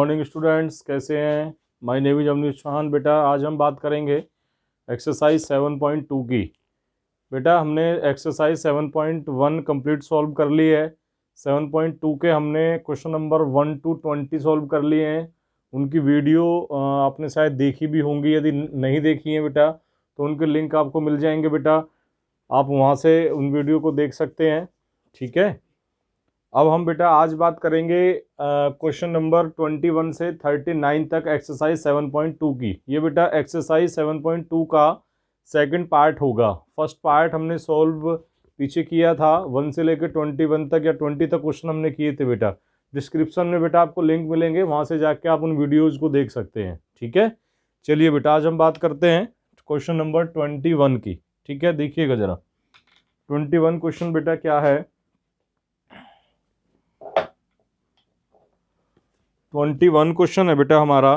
Morning students, कैसे हैं? My name is Amnish Chauhan. बेटा आज हम बात करेंगे एक्सरसाइज 7.2 की। बेटा हमने एक्सरसाइज 7.1 कंप्लीट सॉल्व कर ली है। 7.2 के हमने क्वेश्चन नंबर 1 to 20 सॉल्व कर लिए हैं। उनकी वीडियो आपने शायद देखी भी होंगी। यदि नहीं देखी है बेटा तो उनके लिंक आपको मिल जाएंगे बेटा, आप वहाँ से उन वीडियो को देख सकते हैं। ठीक है, अब हम बेटा आज बात करेंगे क्वेश्चन नंबर 21 से 39 तक एक्सरसाइज 7.2 की। ये बेटा एक्सरसाइज 7.2 का सेकंड पार्ट होगा। फर्स्ट पार्ट हमने सॉल्व पीछे किया था, 1 से लेकर 21 तक या 20 तक क्वेश्चन हमने किए थे बेटा। डिस्क्रिप्शन में बेटा आपको लिंक मिलेंगे, वहाँ से जाके आप उन वीडियोज़ को देख सकते हैं। ठीक है, चलिए बेटा आज हम बात करते हैं क्वेश्चन नंबर 21 की। ठीक है, देखिएगा ज़रा 21 क्वेश्चन बेटा क्या है। 21 क्वेश्चन है बेटा हमारा।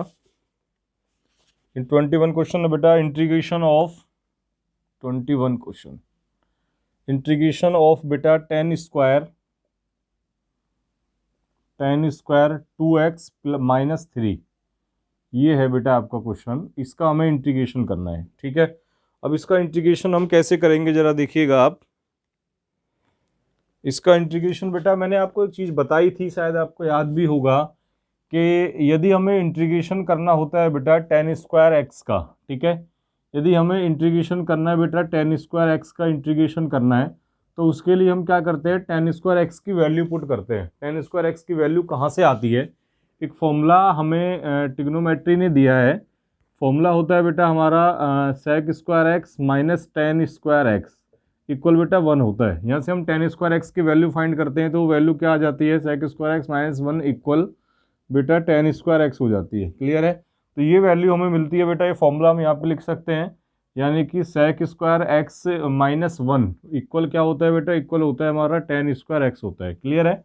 इन 21 क्वेश्चन है बेटा integration of 21 question integration of बेटा टेन स्क्वायर 2x माइनस 3। ये है बेटा आपका क्वेश्चन, इसका हमें इंटीग्रेशन करना है। ठीक है, अब इसका इंटीग्रेशन हम कैसे करेंगे जरा देखिएगा आप। इसका इंटीग्रेशन बेटा मैंने आपको एक चीज़ बताई थी, शायद आपको याद भी होगा कि यदि हमें इंटीग्रेशन करना होता है बेटा टेन स्क्वायर एक्स का। ठीक है, यदि हमें इंटीग्रेशन करना है बेटा टेन स्क्वायर एक्स का इंटीग्रेशन करना है तो उसके लिए हम क्या करते हैं, टेन स्क्वायर एक्स की वैल्यू पुट करते हैं। टेन स्क्वायर एक्स की वैल्यू कहाँ से आती है? एक फॉर्मूला हमें ट्रिग्नोमेट्री ने दिया है। फॉर्मूला होता है बेटा हमारा sec square X minus tan square X equal बेटा 1 होता है। यहाँ से हम टेन स्क्वायर एक्स की वैल्यू फाइंड करते हैं तो वैल्यू क्या आ जाती है, sec square X minus 1 equal बेटा टेन स्क्वायर एक्स हो जाती है। क्लियर है? तो ये वैल्यू हमें मिलती है बेटा, ये फॉर्मूला हम यहाँ पे लिख सकते हैं, यानी कि sec square X minus 1 equal क्या होता है बेटा, इक्वल होता है हमारा टेन स्क्वायर एक्स होता है। क्लियर है?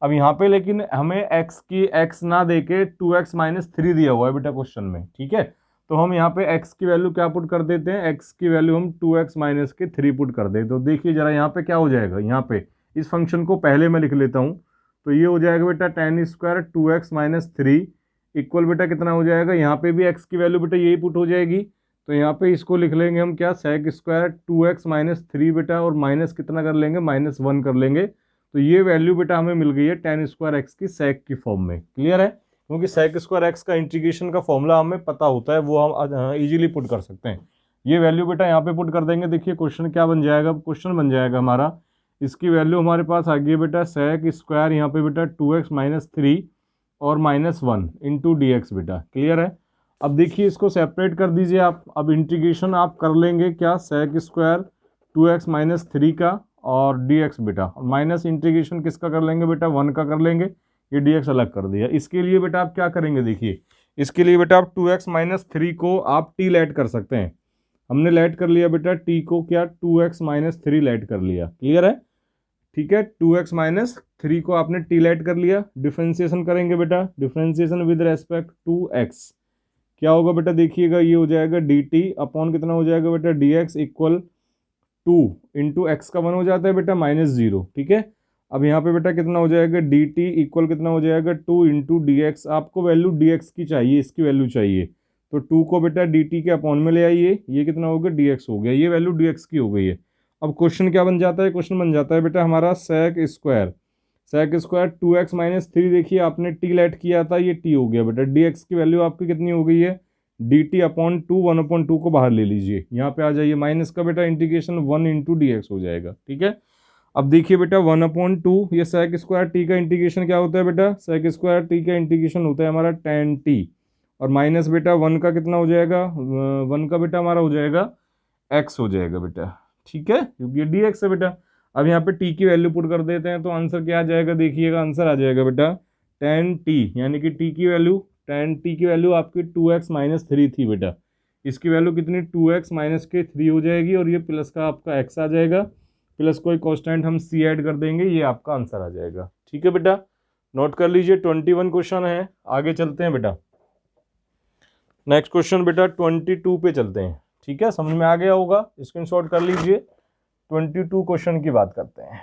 अब यहाँ पे लेकिन हमें एक्स ना दे के 2x माइनस 3 दिया हुआ है बेटा क्वेश्चन में। ठीक है, तो हम यहाँ पे x की वैल्यू क्या पुट कर देते हैं, x की वैल्यू हम 2x माइनस के 3 पुट कर देते। तो देखिए जरा यहाँ पे क्या हो जाएगा, यहाँ पे इस फंक्शन को पहले मैं लिख लेता हूँ। तो ये हो जाएगा बेटा tan square 2x minus 3 equal बेटा कितना हो जाएगा, यहाँ पे भी x की वैल्यू बेटा यही पुट हो जाएगी। तो यहाँ पे इसको लिख लेंगे हम क्या, सेक स्क्वायर 2x माइनस 3 बेटा, और माइनस कितना कर लेंगे, माइनस 1 कर लेंगे। तो ये वैल्यू बेटा हमें मिल गई है टेन स्क्वायर एक्स की सेक की फॉर्म में। क्लियर है? क्योंकि सेक स्क्वायर एक्स का इंटीग्रेशन का फॉर्मूला हमें पता होता है, वो हम इजीली पुट कर सकते हैं। ये वैल्यू बेटा यहाँ पे पुट कर देंगे। देखिए क्वेश्चन क्या बन जाएगा, क्वेश्चन बन जाएगा हमारा, इसकी वैल्यू हमारे पास आ गई है बेटा सेक स्क्वायर यहाँ पे बेटा 2x माइनस 3 और माइनस 1 इंटू डी एक्स बेटा। क्लियर है? अब देखिए इसको सेपरेट कर दीजिए आप। अब इंटीग्रेशन आप कर लेंगे क्या, सेक स्क्वायर 2x माइनस 3 का और dx बेटा, और माइनस इंटीग्रेशन किसका कर लेंगे बेटा, 1 का कर लेंगे। ये dx अलग कर दिया। इसके लिए बेटा आप क्या करेंगे, देखिए इसके लिए बेटा आप 2x माइनस 3 को आप t लेट कर सकते हैं। हमने लेट कर लिया बेटा t को क्या, 2x माइनस 3 लेट कर लिया। क्लियर है? ठीक है, 2x माइनस 3 को आपने t लेट कर लिया। डिफ्रेंसिएशन करेंगे बेटा, differentiation with respect to x क्या होगा बेटा, देखिएगा ये हो जाएगा dt अपॉन कितना हो जाएगा बेटा, dx इक्वल 2 इंटू एक्स का 1 हो जाता है बेटा माइनस 0। ठीक है, अब यहाँ पे बेटा कितना हो जाएगा, डी टी इक्वल कितना हो जाएगा 2 इंटू डी एक्स। आपको वैल्यू डी एक्स की चाहिए, इसकी वैल्यू चाहिए, तो 2 को बेटा डी टी के अपॉन में ले आइए। ये कितना हो गया, डी एक्स हो गया, ये वैल्यू डी एक्स की हो गई है। अब क्वेश्चन क्या बन जाता है, क्वेश्चन बन जाता है बेटा हमारा सेक स्क्वायर 2x माइनस 3, देखिए आपने टी लेट किया था, ये टी हो गया बेटा। डी एक्स की वैल्यू आपकी कितनी हो गई है, डी टी अपॉन 2, 1/2 को बाहर ले लीजिए, यहाँ पे आ जाइए, माइनस का बेटा इंटीग्रेशन 1 इंटू डी एक्स हो जाएगा। ठीक है, अब देखिए बेटा 1/2, ये सेक स्क्वायर टी का इंटीग्रेशन क्या होता है बेटा, सेक स्क्वायर टी का इंटीग्रेशन होता है हमारा tan t, और माइनस बेटा 1 का कितना हो जाएगा, 1 का बेटा हमारा हो जाएगा x हो जाएगा बेटा। ठीक है, क्योंकि ये डी एक्स है बेटा। अब यहाँ पे t की वैल्यू पुट कर देते हैं तो आंसर क्या आ जाएगा, देखिएगा आंसर आ जाएगा बेटा tan t, यानी कि t की वैल्यू, tan t की वैल्यू आपकी 2x माइनस 3 थी बेटा, इसकी वैल्यू कितनी 2x माइनस के 3 हो जाएगी, और ये प्लस का आपका x आ जाएगा, प्लस कोई कांस्टेंट हम c ऐड कर देंगे, ये आपका आंसर आ जाएगा। ठीक है बेटा, नोट कर लीजिए 21 क्वेश्चन है। आगे चलते हैं बेटा, नेक्स्ट क्वेश्चन बेटा 22 पे चलते हैं। ठीक है, समझ में आ गया होगा, स्क्रीनशॉट कर लीजिए। 22 क्वेश्चन की बात करते हैं।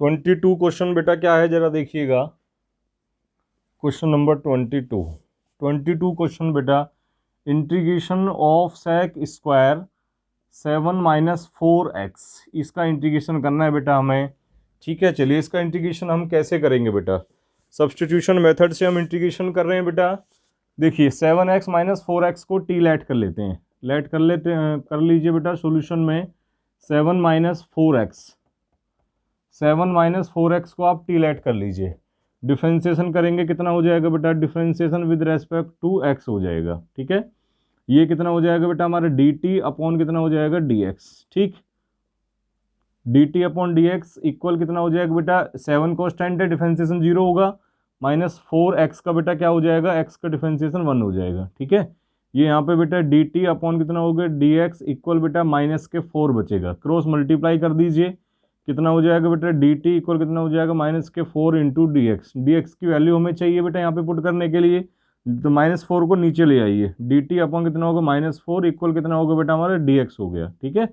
22 क्वेश्चन बेटा क्या है जरा देखिएगा। क्वेश्चन नंबर 22 क्वेश्चन बेटा, integration of sec square 7 - 4x, इसका इंटीग्रेशन करना है बेटा हमें। ठीक है, चलिए इसका इंटीग्रेशन हम कैसे करेंगे बेटा। सब्स्टिट्यूशन मेथड से हम इंटीग्रेशन कर रहे हैं बेटा। देखिए 7x - 4x को टी लेट कर लेते हैं, लेट कर लीजिए बेटा सॉल्यूशन में। 7 - 4x को आप टी लेट कर लीजिए। डिफरेंशिएशन करेंगे कितना हो जाएगा बेटा, differentiation with respect to x हो जाएगा। ठीक है, ये कितना हो जाएगा बेटा हमारा dt अपॉन कितना हो जाएगा dx। ठीक, dt अपॉन dx इक्वल कितना हो जाएगा बेटा, 7 कांस्टेंट है, डिफरेंशिएशन 0 होगा, -4x का बेटा क्या हो जाएगा, x का डिफरेंशिएशन 1 हो जाएगा। ठीक है, ये यहाँ पे बेटा dt अपॉन कितना हो गया dx इक्वल बेटा -4 बचेगा, क्रॉस मल्टीप्लाई कर दीजिए, कितना हो जाएगा बेटा dt इक्वल कितना हो जाएगा -4 इंटू dx की वैल्यू हमें चाहिए बेटा यहाँ पे पुट करने के लिए, तो -4 को नीचे ले आइए, dt अपॉन कितना होगा -4 इक्वल कितना होगा बेटा हमारा dx हो गया। ठीक है,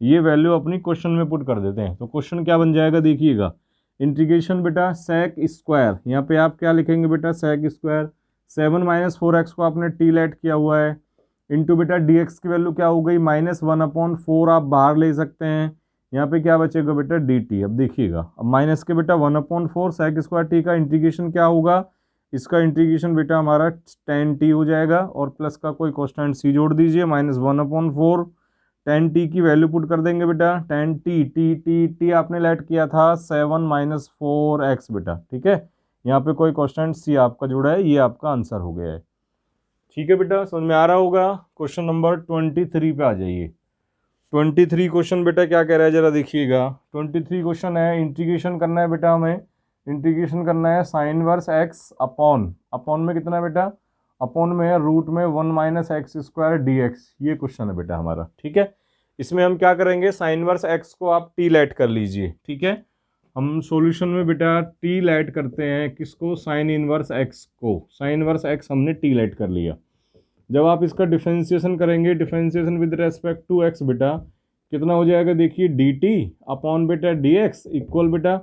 ये वैल्यू अपनी क्वेश्चन में पुट कर देते हैं, तो क्वेश्चन क्या बन जाएगा देखिएगा। इंटीग्रेशन बेटा सेक स्क्वायर, यहाँ पे आप क्या लिखेंगे बेटा, सेक स्क्वायर 7 - 4x को आपने टी लेट किया हुआ है, इंटू बेटा dx की वैल्यू क्या हो गई -1/4, आप बाहर ले सकते हैं, यहाँ पे क्या बचेगा बेटा dt। अब देखिएगा, अब माइनस के बेटा 1/4 सेक स्क्वायर टी का इंटीग्रेशन क्या होगा, इसका इंटीग्रेशन बेटा हमारा tan t हो जाएगा, और प्लस का कोई कांस्टेंट c जोड़ दीजिए, -1/4 tan t की वैल्यू पुट कर देंगे बेटा, tan t आपने लेट किया था 7 - 4x बेटा। ठीक है, यहाँ पे कोई कांस्टेंट c आपका जुड़ा है, ये आपका आंसर हो गया है। ठीक है बेटा, समझ में आ रहा होगा। क्वेश्चन नंबर 23 पे आ जाइए। 23 क्वेश्चन बेटा क्या कह रहा है जरा देखिएगा। 23 क्वेश्चन है, इंटीग्रेशन करना है बेटा हमें, इंटीग्रेशन करना है साइन वर्स x अपॉन में कितना है बेटा, अपॉन में है रूट में 1 - x² dx, ये क्वेश्चन है बेटा हमारा। ठीक है, इसमें हम क्या करेंगे, साइन वर्स x को आप टी लेट कर लीजिए। ठीक है, हम सॉल्यूशन में बेटा टी लेट करते हैं किसको, साइन इनवर्स x को, साइन इनवर्स x हमने टी लेट कर लिया। जब आप इसका डिफरेंशिएशन करेंगे, differentiation with respect to x बेटा कितना हो जाएगा देखिए, dt अपॉन बेटा dx इक्वल बेटा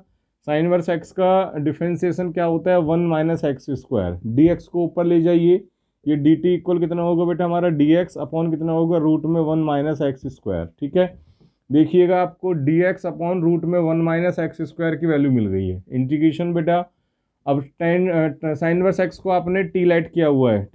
साइन वर्स x का डिफरेंशिएशन क्या होता है 1 - x², dx को ऊपर ले जाइए, ये dt इक्वल कितना होगा बेटा हमारा dx अपॉन कितना होगा रूट में 1 - x²। ठीक है, देखिएगा आपको dx अपॉन रूट में 1 - x² की वैल्यू मिल गई है। इंटीग्रेशन बेटा अब साइन वर्स x को आपने टी लेट किया हुआ है,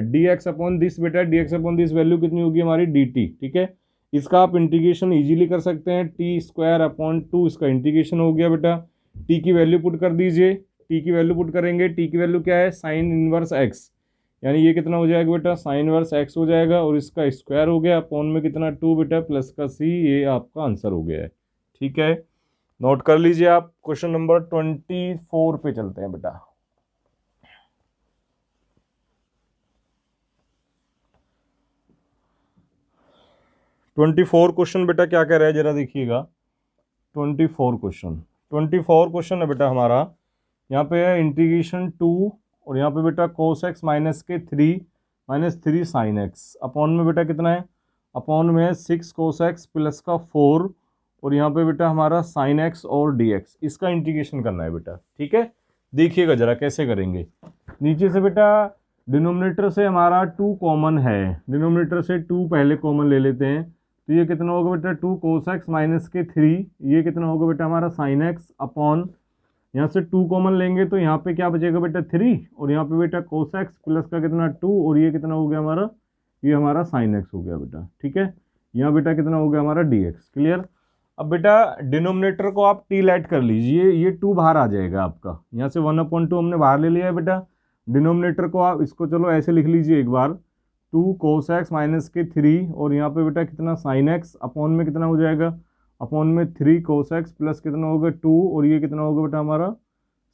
dx अपॉन दिस बेटा, dx अपॉन दिस वैल्यू कितनी होगी हमारी dt। ठीक है, इसका आप इंटीग्रेशन इजीली कर सकते हैं, t²/2 इसका इंटीग्रेशन हो गया बेटा। t की वैल्यू पुट कर दीजिए, t की वैल्यू पुट करेंगे, t की वैल्यू क्या है साइन इनवर्स x, यानी ये कितना हो जाएगा बेटा साइन इनवर्स x हो जाएगा, और इसका स्क्वायर हो गया, अपॉन में कितना 2 बेटा प्लस का c, ये आपका आंसर हो गया है। ठीक है, नोट कर लीजिए आप। क्वेश्चन नंबर 24 पे चलते हैं बेटा। ट्वेंटी फोर क्वेश्चन बेटा क्या कह रहा है जरा देखिएगा। 24 क्वेश्चन है बेटा हमारा, यहाँ पे है इंटीग्रेशन 2, और यहाँ पे बेटा cos x -3 sin x, upon में बेटा कितना है, अपॉन में 6 cos x प्लस का 4, और यहाँ पे बेटा हमारा sin x और dx, इसका इंटीग्रेशन करना है बेटा। ठीक है, देखिएगा जरा कैसे करेंगे। नीचे से बेटा डिनोमिनेटर से हमारा 2 कॉमन है, डिनोमिनेटर से 2 पहले कॉमन ले लेते हैं, तो ये कितना होगा बेटा 2 cos x -3, ये कितना होगा बेटा हमारा sin x अपॉन, यहाँ से 2 कॉमन लेंगे तो यहाँ पे क्या बचेगा बेटा 3, और यहाँ पे बेटा cos x प्लस का कितना 2, और ये कितना हो गया हमारा, ये हमारा sin x हो गया बेटा। ठीक है, यहाँ बेटा कितना हो गया हमारा dx। क्लियर। अब बेटा डिनोमिनेटर को आप टी लेट कर लीजिए, ये 2 बाहर आ जाएगा आपका, यहाँ से 1/2 हमने बाहर ले लिया है बेटा। डिनोमिनेटर को आप इसको चलो ऐसे लिख लीजिए एक बार, 2 cos x -3, और यहाँ पे बेटा कितना sin x अपॉन में कितना हो जाएगा, अपॉन में 3 cos x प्लस कितना होगा 2, और ये कितना होगा बेटा हमारा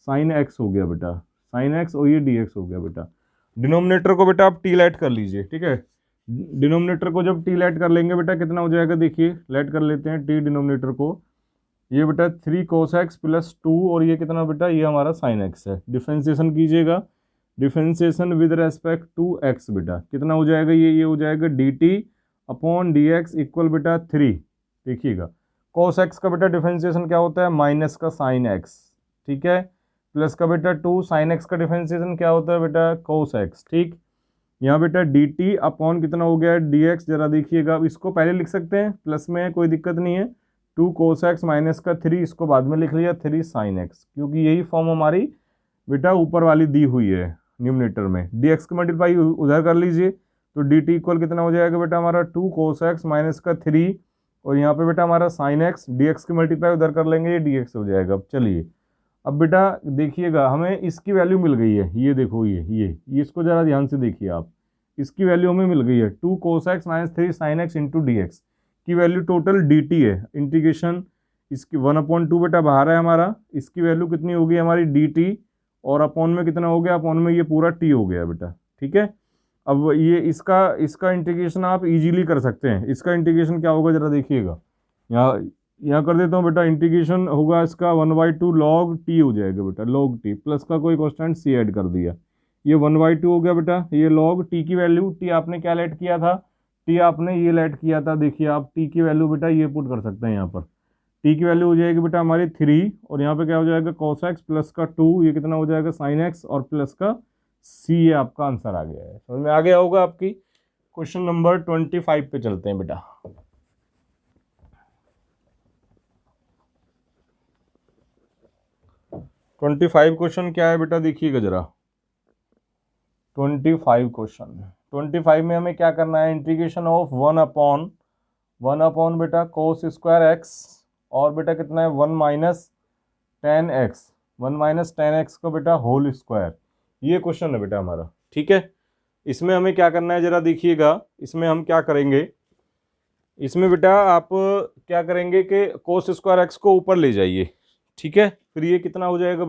sin x हो गया बेटा, sin x, और ये dx हो गया बेटा। डिनोमिनेटर को बेटा आप टी लेट कर लीजिए। ठीक है, डिनोमिनेटर को जब टी लेट कर लेंगे बेटा कितना हो जाएगा, देखिए लेट कर लेते हैं टी डिनोमिनेटर को, ये बेटा 3 cos x प्लस 2, और ये कितना बेटा, ये हमारा sin x है। डिफरेंशिएशन कीजिएगा, differentiation with respect to x बेटा कितना हो जाएगा, ये हो जाएगा dt अपॉन dx इक्वल बेटा 3। देखिएगा कोस एक्स का बेटा डिफरेंशिएशन क्या होता है, माइनस का साइन एक्स, ठीक है, प्लस का बेटा 2 साइन एक्स का डिफरेंशिएशन क्या होता है बेटा, कोस एक्स, ठीक। यहाँ बेटा डी टी अपॉन कितना हो गया है, डी एक्स, जरा देखिएगा, अब इसको पहले लिख सकते हैं, प्लस में है कोई दिक्कत नहीं है, 2 कोस एक्स माइनस का 3, इसको बाद में लिख लिया 3 साइन एक्स, क्योंकि यही फॉर्म हमारी बेटा ऊपर वाली दी हुई है न्यूमरेटर में। डी एक्स की मल्टीप्लाई उधर कर लीजिए, तो डी टी इक्वल कितना हो जाएगा बेटा हमारा 2 कोस एक्स माइनस का 3, और यहाँ पे बेटा हमारा साइन एक्स, डी एक्स की मल्टीप्लाई उधर कर लेंगे, ये डी एक्स हो जाएगा। अब चलिए, अब बेटा देखिएगा, हमें इसकी वैल्यू मिल गई है, ये देखो ये इसको ज़रा ध्यान से देखिए आप, इसकी वैल्यू हमें मिल गई है 2 cos x minus 3 sine x into D x की वैल्यू टोटल डी टी है, इंटीग्रेशन इसकी 1/2 बेटा बाहर है हमारा, इसकी वैल्यू कितनी होगी हमारी डी टी, और अपॉन में कितना हो गया, अपॉन में ये पूरा टी हो गया बेटा, ठीक है। अब ये इसका इंटीग्रेशन आप इजीली कर सकते हैं, इसका इंटीग्रेशन क्या होगा जरा देखिएगा, यहाँ कर देता हूँ बेटा, इंटीग्रेशन होगा इसका 1/2 लॉग टी हो जाएगा बेटा, लॉग टी, प्लस का कोई कॉन्स्टेंट सी ऐड कर दिया, ये 1/2 हो गया बेटा, ये लॉग टी की वैल्यू, टी आपने क्या लेट किया था, टी आपने ये लेट किया था, देखिए आप टी की वैल्यू बेटा ये पुट कर सकते हैं यहाँ पर, टी की वैल्यू हो जाएगी बेटा हमारी 3, और यहाँ पे क्या हो जाएगा कॉस एक्स प्लस का 2, ये कितना हो जाएगा साइन एक्स, और प्लस का सी, ये आपका आंसर आ गया है, समझ में आ गया होगा आपकी। क्वेश्चन नंबर 25 पे चलते हैं बेटा। ट्वेंटी फाइव क्वेश्चन क्या है बेटा, देखिएगा जरा, 25 क्वेश्चन, 25 में हमें क्या करना है, इंटीग्रेशन ऑफ 1/1 बेटा कोस स्क्वायर एक्स, और बेटा कितना है 1 माइनस टेन एक्स का बेटा होल स्क्वायर, ये क्वेश्चन है बेटा हमारा, ठीक है। इसमें हमें क्या करना है जरा देखिएगा, इसमें हम क्या करेंगे, इसमें बेटा आप क्या करेंगे कि कोस स्क्वायर एक्स को ऊपर ले जाइए, ठीक है, फिर ये कितना हो जाएगा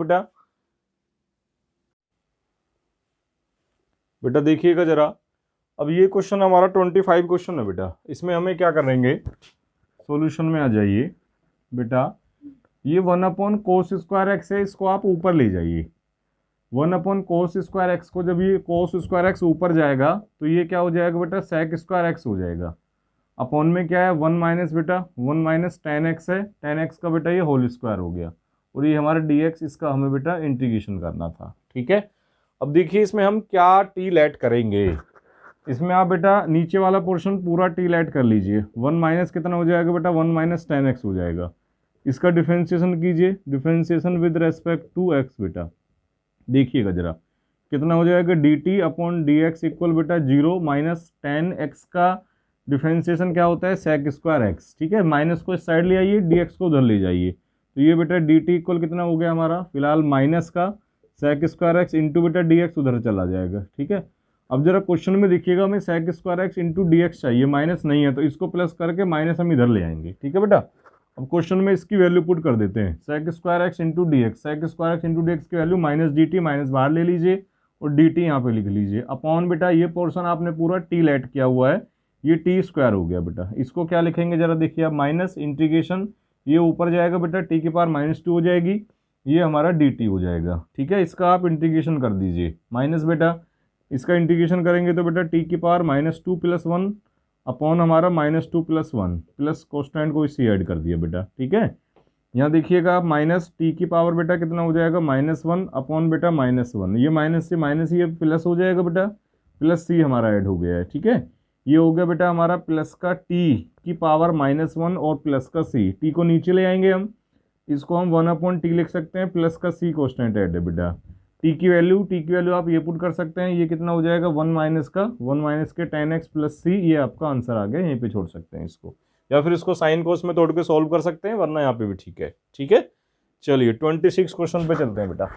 बेटा देखिएगा जरा। अब ये क्वेश्चन हमारा 25 क्वेश्चन है बेटा, इसमें हमें क्या करेंगे, सॉल्यूशन में आ जाइए बेटा, ये 1/cos स्क्वायर एक्स है, इसको आप ऊपर ले जाइए, 1/cos स्क्वायर एक्स को, जब ये cos स्क्वायर एक्स ऊपर जाएगा तो ये क्या हो जाएगा बेटा, sec स्क्वायर एक्स हो जाएगा, अपॉन में क्या है 1 माइनस बेटा 1 माइनस टेन एक्स है, टेन एक्स का बेटा ये होल स्क्वायर हो गया, और ये हमारा dx, इसका हमें बेटा इंटीग्रेशन करना था, ठीक है। अब देखिए इसमें हम क्या टी लेट करेंगे, इसमें आप बेटा नीचे वाला पोर्शन पूरा टी लेट कर लीजिए, 1 माइनस कितना हो जाएगा बेटा 1 माइनस टेन एक्स हो जाएगा, इसका डिफ्रेंशिएशन कीजिए, differentiation with respect to X बेटा, देखिएगा जरा कितना हो जाएगा, D T upon D X equal बेटा 0 माइनस टेन एक्स का डिफ्रेंशिएशन क्या होता है, सेक स्क्वायर एक्स, ठीक है, माइनस को इस साइड ले आइए, डी एक्स को उधर ले जाइए, तो ये बेटा डी टी इक्वल कितना हो गया हमारा, फिलहाल माइनस का सेक स्क्वायर एक्स इंटू बेटा डी एक्स उधर चला जाएगा, ठीक है। अब जरा क्वेश्चन में देखिएगा, हमें sec square x into D X चाहिए, माइनस नहीं है तो इसको प्लस करके माइनस हम इधर ले आएंगे, ठीक है बेटा। अब क्वेश्चन में इसकी वैल्यू पुट कर देते हैं, sec square x into D x, sec square x into D x की value minus d t, minus बाहर ले लीजिए और डी टी यहाँ पे लिख लीजिए, अपॉन बेटा ये पोर्शन आपने पूरा टी लेट किया हुआ है, ये टी स्क्वायर हो गया बेटा, इसको क्या लिखेंगे जरा देखिए आप, माइनस इंटीग्रेशन, ये ऊपर जाएगा बेटा टी की पावर -2 हो जाएगी, ये हमारा डी टी हो जाएगा, ठीक है। इसका आप इंटीग्रेशन कर दीजिए, माइनस बेटा इसका इंटीग्रेशन करेंगे तो बेटा टी की पावर -2 + 1 अपॉन हमारा -2 + 1 प्लस कॉन्स्टेंट को इसी ऐड कर दिया बेटा, ठीक है। यहाँ देखिएगा आप माइनस टी की पावर बेटा कितना हो जाएगा -1 अपॉन बेटा -1, ये माइनस से माइनस ये प्लस हो जाएगा बेटा, प्लस सी हमारा ऐड हो गया है, ठीक है। ये हो गया बेटा हमारा प्लस का टी की पावर -1 और प्लस का सी, टी को नीचे ले आएंगे हम, इसको हम 1/t लिख सकते हैं, प्लस का सी कॉन्स्टेंट ऐड है बेटा, टी की वैल्यू आप ये पुट कर सकते हैं, ये कितना हो जाएगा 1 माइनस के tan x प्लस सी, ये आपका आंसर आ गया, यहीं पे छोड़ सकते हैं इसको, या फिर इसको साइन कोस में तोड़ के सॉल्व कर सकते हैं, वरना यहाँ पे भी ठीक है, ठीक है। चलिए 26 क्वेश्चन पे चलते हैं बेटा।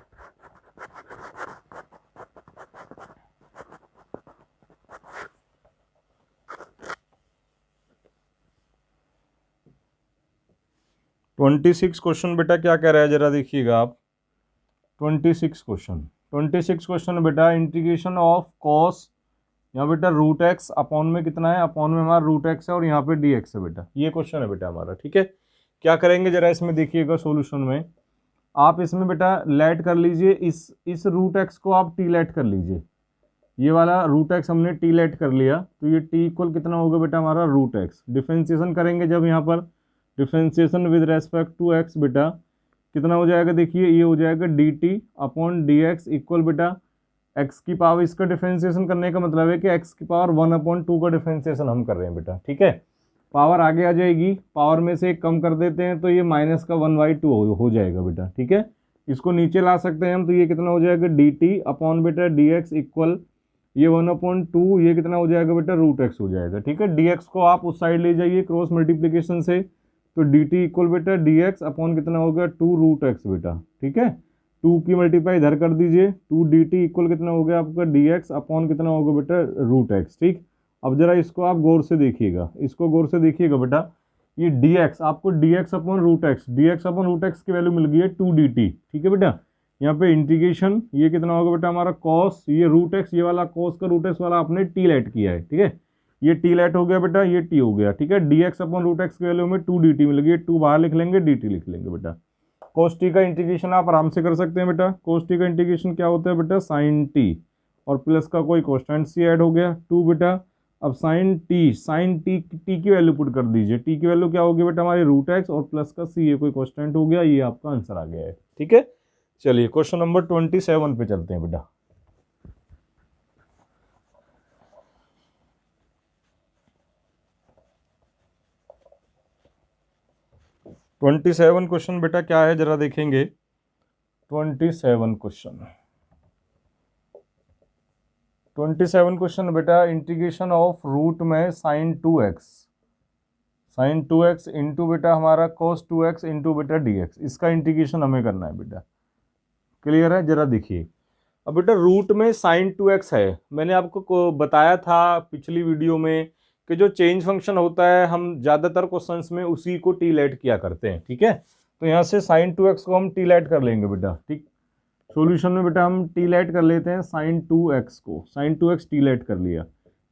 ट्वेंटी सिक्स क्वेश्चन बेटा क्या कह रहा है जरा देखिएगा आप, 26 क्वेश्चन बेटा, इंटीग्रेशन ऑफ कॉस, यहाँ बेटा रूट एक्स अपॉन में कितना है, अपॉन में हमारा रूट एक्स है और यहाँ पे डी एक्स है बेटा, ये क्वेश्चन है बेटा हमारा, ठीक है। क्या करेंगे जरा इसमें देखिएगा, सॉल्यूशन में आप इसमें बेटा लेट कर लीजिए, इस रूट एक्स को आप टी लेट कर लीजिए, ये वाला रूट एक्स हमने टी लेट कर लिया, तो ये टी इक्वल कितना होगा बेटा हमारा रूट एक्स, डिफ्रेंशिएशन करेंगे जब यहाँ पर differentiation with respect to X बेटा कितना हो जाएगा, देखिए ये हो जाएगा D T upon D X equal बेटा एक्स की पावर, इसका डिफ्रेंसिएशन करने का मतलब है कि एक्स की पावर 1/2 का डिफ्रेंसिएशन हम कर रहे हैं बेटा, ठीक है। पावर आगे आ जाएगी, पावर में से एक कम कर देते हैं तो ये माइनस का 1/2 हो जाएगा बेटा, ठीक है। इसको नीचे ला सकते हैं हम, तो ये कितना हो जाएगा डी टी अपॉन बेटा डी एक्स इक्वल ये 1/2, ये कितना हो जाएगा बेटा रूट एक्स हो जाएगा, ठीक है। डी एक्स को आप उस साइड ले जाइए क्रॉस मल्टीप्लीकेशन से, तो डी टी इक्वल बेटा डी एक्स अपॉन कितना होगा 2 रूट एक्स बेटा, ठीक है। 2 की मल्टीप्लाई इधर कर दीजिए, 2 डी टी इक्वल कितना हो गया आपका डी एक्स अपॉन कितना होगा बेटा रूट एक्स, ठीक। अब जरा इसको आप गौर से देखिएगा, इसको गौर से देखिएगा बेटा, ये डी एक्स आपको D X upon root X, D X upon root X की वैल्यू मिल गई है 2 डी टी, ठीक है बेटा। यहाँ पे इंटीग्रेशन ये कितना होगा बेटा हमारा कॉस, ये रूट एक्स, ये वाला कॉस का रूट एक्स वाला आपने टी लेट किया है, ठीक है। ये टी लेट हो गया बेटा, ये टी हो गया, ठीक है। D X upon root X की वैल्यू में 2 डी टी मिल गई, 2 बाहर लिख लेंगे, डी टी लिख लेंगे बेटा। कोस टी का इंटीग्रेशन आप आराम से कर सकते हैं बेटा। कोस टी का इंटीग्रेशन क्या होता है बेटा साइन टी और प्लस का कोई कॉन्स्टेंट सी ऐड हो गया 2 बेटा। अब साइन टी की वैल्यू पुट कर दीजिए, टी की वैल्यू क्या होगी बेटा हमारी रूट एक्स और प्लस का सी, ये कोई कॉन्स्टेंट हो गया, ये आपका आंसर आ गया है, ठीक है। चलिए क्वेश्चन नंबर 27 पे चलते हैं बेटा। ट्वेंटी सेवन क्वेश्चन बेटा क्या है जरा देखेंगे। 27 क्वेश्चन बेटा इंटीग्रेशन ऑफ रूट में साइन 2x इंटू बेटा हमारा cos 2x इंटू बेटा dx, इसका इंटीग्रेशन हमें करना है बेटा। क्लियर है, जरा देखिए। अब बेटा रूट में साइन 2x है, मैंने आपको बताया था पिछली वीडियो में कि जो चेंज फंक्शन होता है हम ज़्यादातर क्वेश्चंस में उसी को टी लेट किया करते हैं, ठीक है। तो यहाँ से साइन 2x को हम टी लेट कर लेंगे बेटा, ठीक। सॉल्यूशन में बेटा हम टी लेट कर लेते हैं साइन 2x को, साइन 2x टी लेट कर लिया।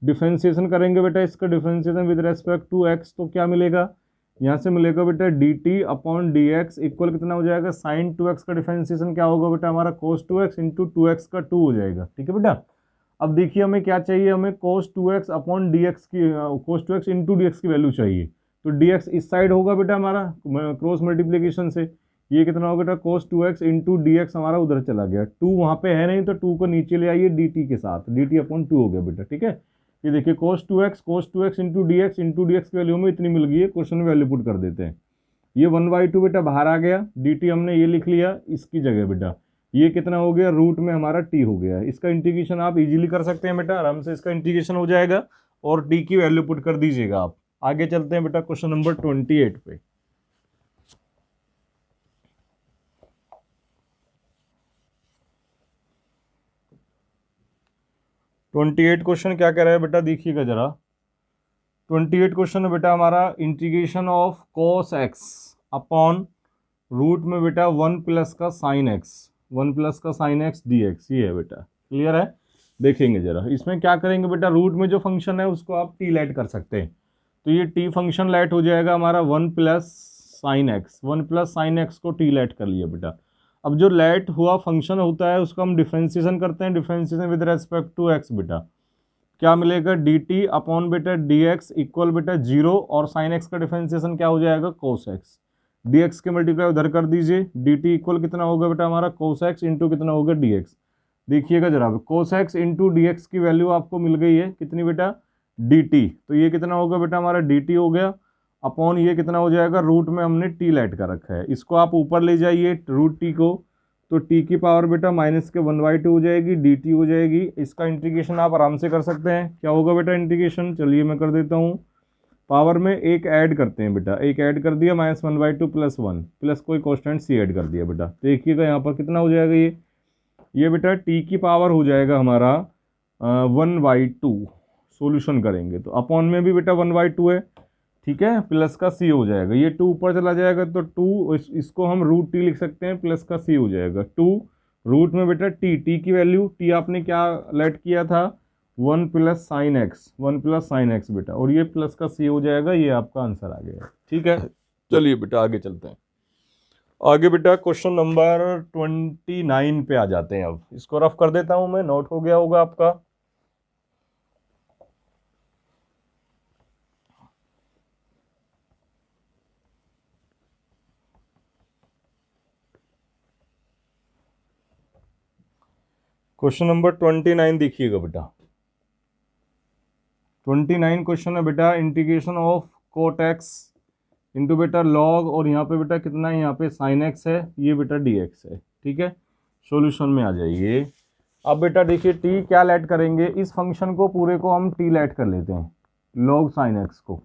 डिफ्रेंसिएशन करेंगे बेटा, इसका differentiation with respect to x, तो क्या मिलेगा यहाँ से मिलेगा बेटा D T upon D X equal कितना हो जाएगा साइन 2x का डिफ्रेंसिएशन क्या होगा बेटा हमारा cos 2x इंटू 2x का 2 हो जाएगा, ठीक है बेटा। अब देखिए हमें क्या चाहिए, हमें cos 2x upon D x की cos 2x into D x की वैल्यू चाहिए, तो डी एक्स इस साइड होगा बेटा हमारा क्रॉस मल्टीप्लीकेशन से, ये कितना होगा बेटा cos 2x into D x हमारा उधर चला गया, 2 वहाँ पे है नहीं तो 2 को नीचे ले आइए डी टी के साथ, डी टी अपॉन 2 हो गया बेटा, ठीक है। ये देखिए cos 2x into D x की वैल्यू में इतनी मिल गई है, क्वेश्चन में वैल्यू पुट कर देते हैं। ये 1/2 बेटा बाहर आ गया, डी टी हमने ये लिख लिया इसकी जगह बेटा, ये कितना हो गया रूट में हमारा टी हो गया। इसका इंटीग्रेशन आप इजीली कर सकते हैं बेटा, आराम से इसका इंटीग्रेशन हो जाएगा और टी की वैल्यू पुट कर दीजिएगा आप। आगे चलते हैं बेटा क्वेश्चन नंबर 28 पे। 28 क्वेश्चन क्या कह रहा है बेटा, देखिएगा जरा। 28 क्वेश्चन है बेटा हमारा integration of cos x upon root में बेटा 1 प्लस का साइन एक्स dx, ये है बेटा। क्लियर है, देखेंगे जरा इसमें क्या करेंगे बेटा, रूट में जो फंक्शन है उसको आप टी लेट कर सकते हैं, तो ये टी फंक्शन लेट हो जाएगा हमारा 1 प्लस साइन एक्स को टी लेट कर लिया बेटा। अब जो लेट हुआ फंक्शन होता है उसका हम डिफ्रेंसिएशन करते हैं, differentiation with respect to X बेटा, क्या मिलेगा डी टी अपॉन बेटा डी एक्स इक्वल बेटा 0 और साइन एक्स का डिफ्रेंसिएशन क्या हो जाएगा cos x, डी एक्स के मल्टीप्लाई उधर कर दीजिए, डी टी इक्वल कितना होगा बेटा हमारा cos x इंटू कितना होगा डी एक्स। देखिएगा जरा cos x into D x की वैल्यू आपको मिल गई है कितनी बेटा डी टी, तो ये कितना होगा बेटा हमारा डी टी हो गया अपॉन ये कितना हो जाएगा रूट में हमने टी लेट कर रखा है, इसको आप ऊपर ले जाइए रूट टी को, तो टी की पावर बेटा माइनस के 1/2 हो जाएगी, डी टी हो जाएगी। इसका इंटीग्रेशन आप आराम से कर सकते हैं, क्या होगा बेटा इंटीग्रेशन, चलिए मैं कर देता हूँ। पावर में एक ऐड करते हैं बेटा, एक ऐड कर दिया -1/2 प्लस 1 प्लस कोई कॉन्स्टेंट सी ऐड कर दिया बेटा। देखिएगा यहाँ पर कितना हो जाएगा ये बेटा टी की पावर हो जाएगा हमारा 1/2, सोल्यूशन करेंगे तो अपॉन में भी बेटा 1/2 है, ठीक है, प्लस का सी हो जाएगा, ये 2 ऊपर चला जाएगा तो 2 इसको हम रूट टी लिख सकते हैं, प्लस का सी हो जाएगा 2 रूट में बेटा टी की वैल्यू, टी आपने क्या लेट किया था 1 प्लस साइन एक्स बेटा, और ये प्लस का सी हो जाएगा, ये आपका आंसर आ गया, ठीक है। चलिए बेटा आगे चलते हैं। आगे बेटा क्वेश्चन नंबर 29 पे आ जाते हैं। अब इसको रफ कर देता हूं मैं, नोट हो गया होगा आपका। क्वेश्चन नंबर 29 देखिएगा बेटा। 29 क्वेश्चन है बेटा, integration of cot X into बेटा लॉग, और यहाँ पे बेटा कितना है, यहाँ पे साइन एक्स है, ये बेटा डी एक्स है। ठीक है, सॉल्यूशन में आ जाइए। अब बेटा देखिए टी क्या लेट करेंगे, इस फंक्शन को पूरे को हम टी लेट कर लेते हैं, लॉग साइन एक्स को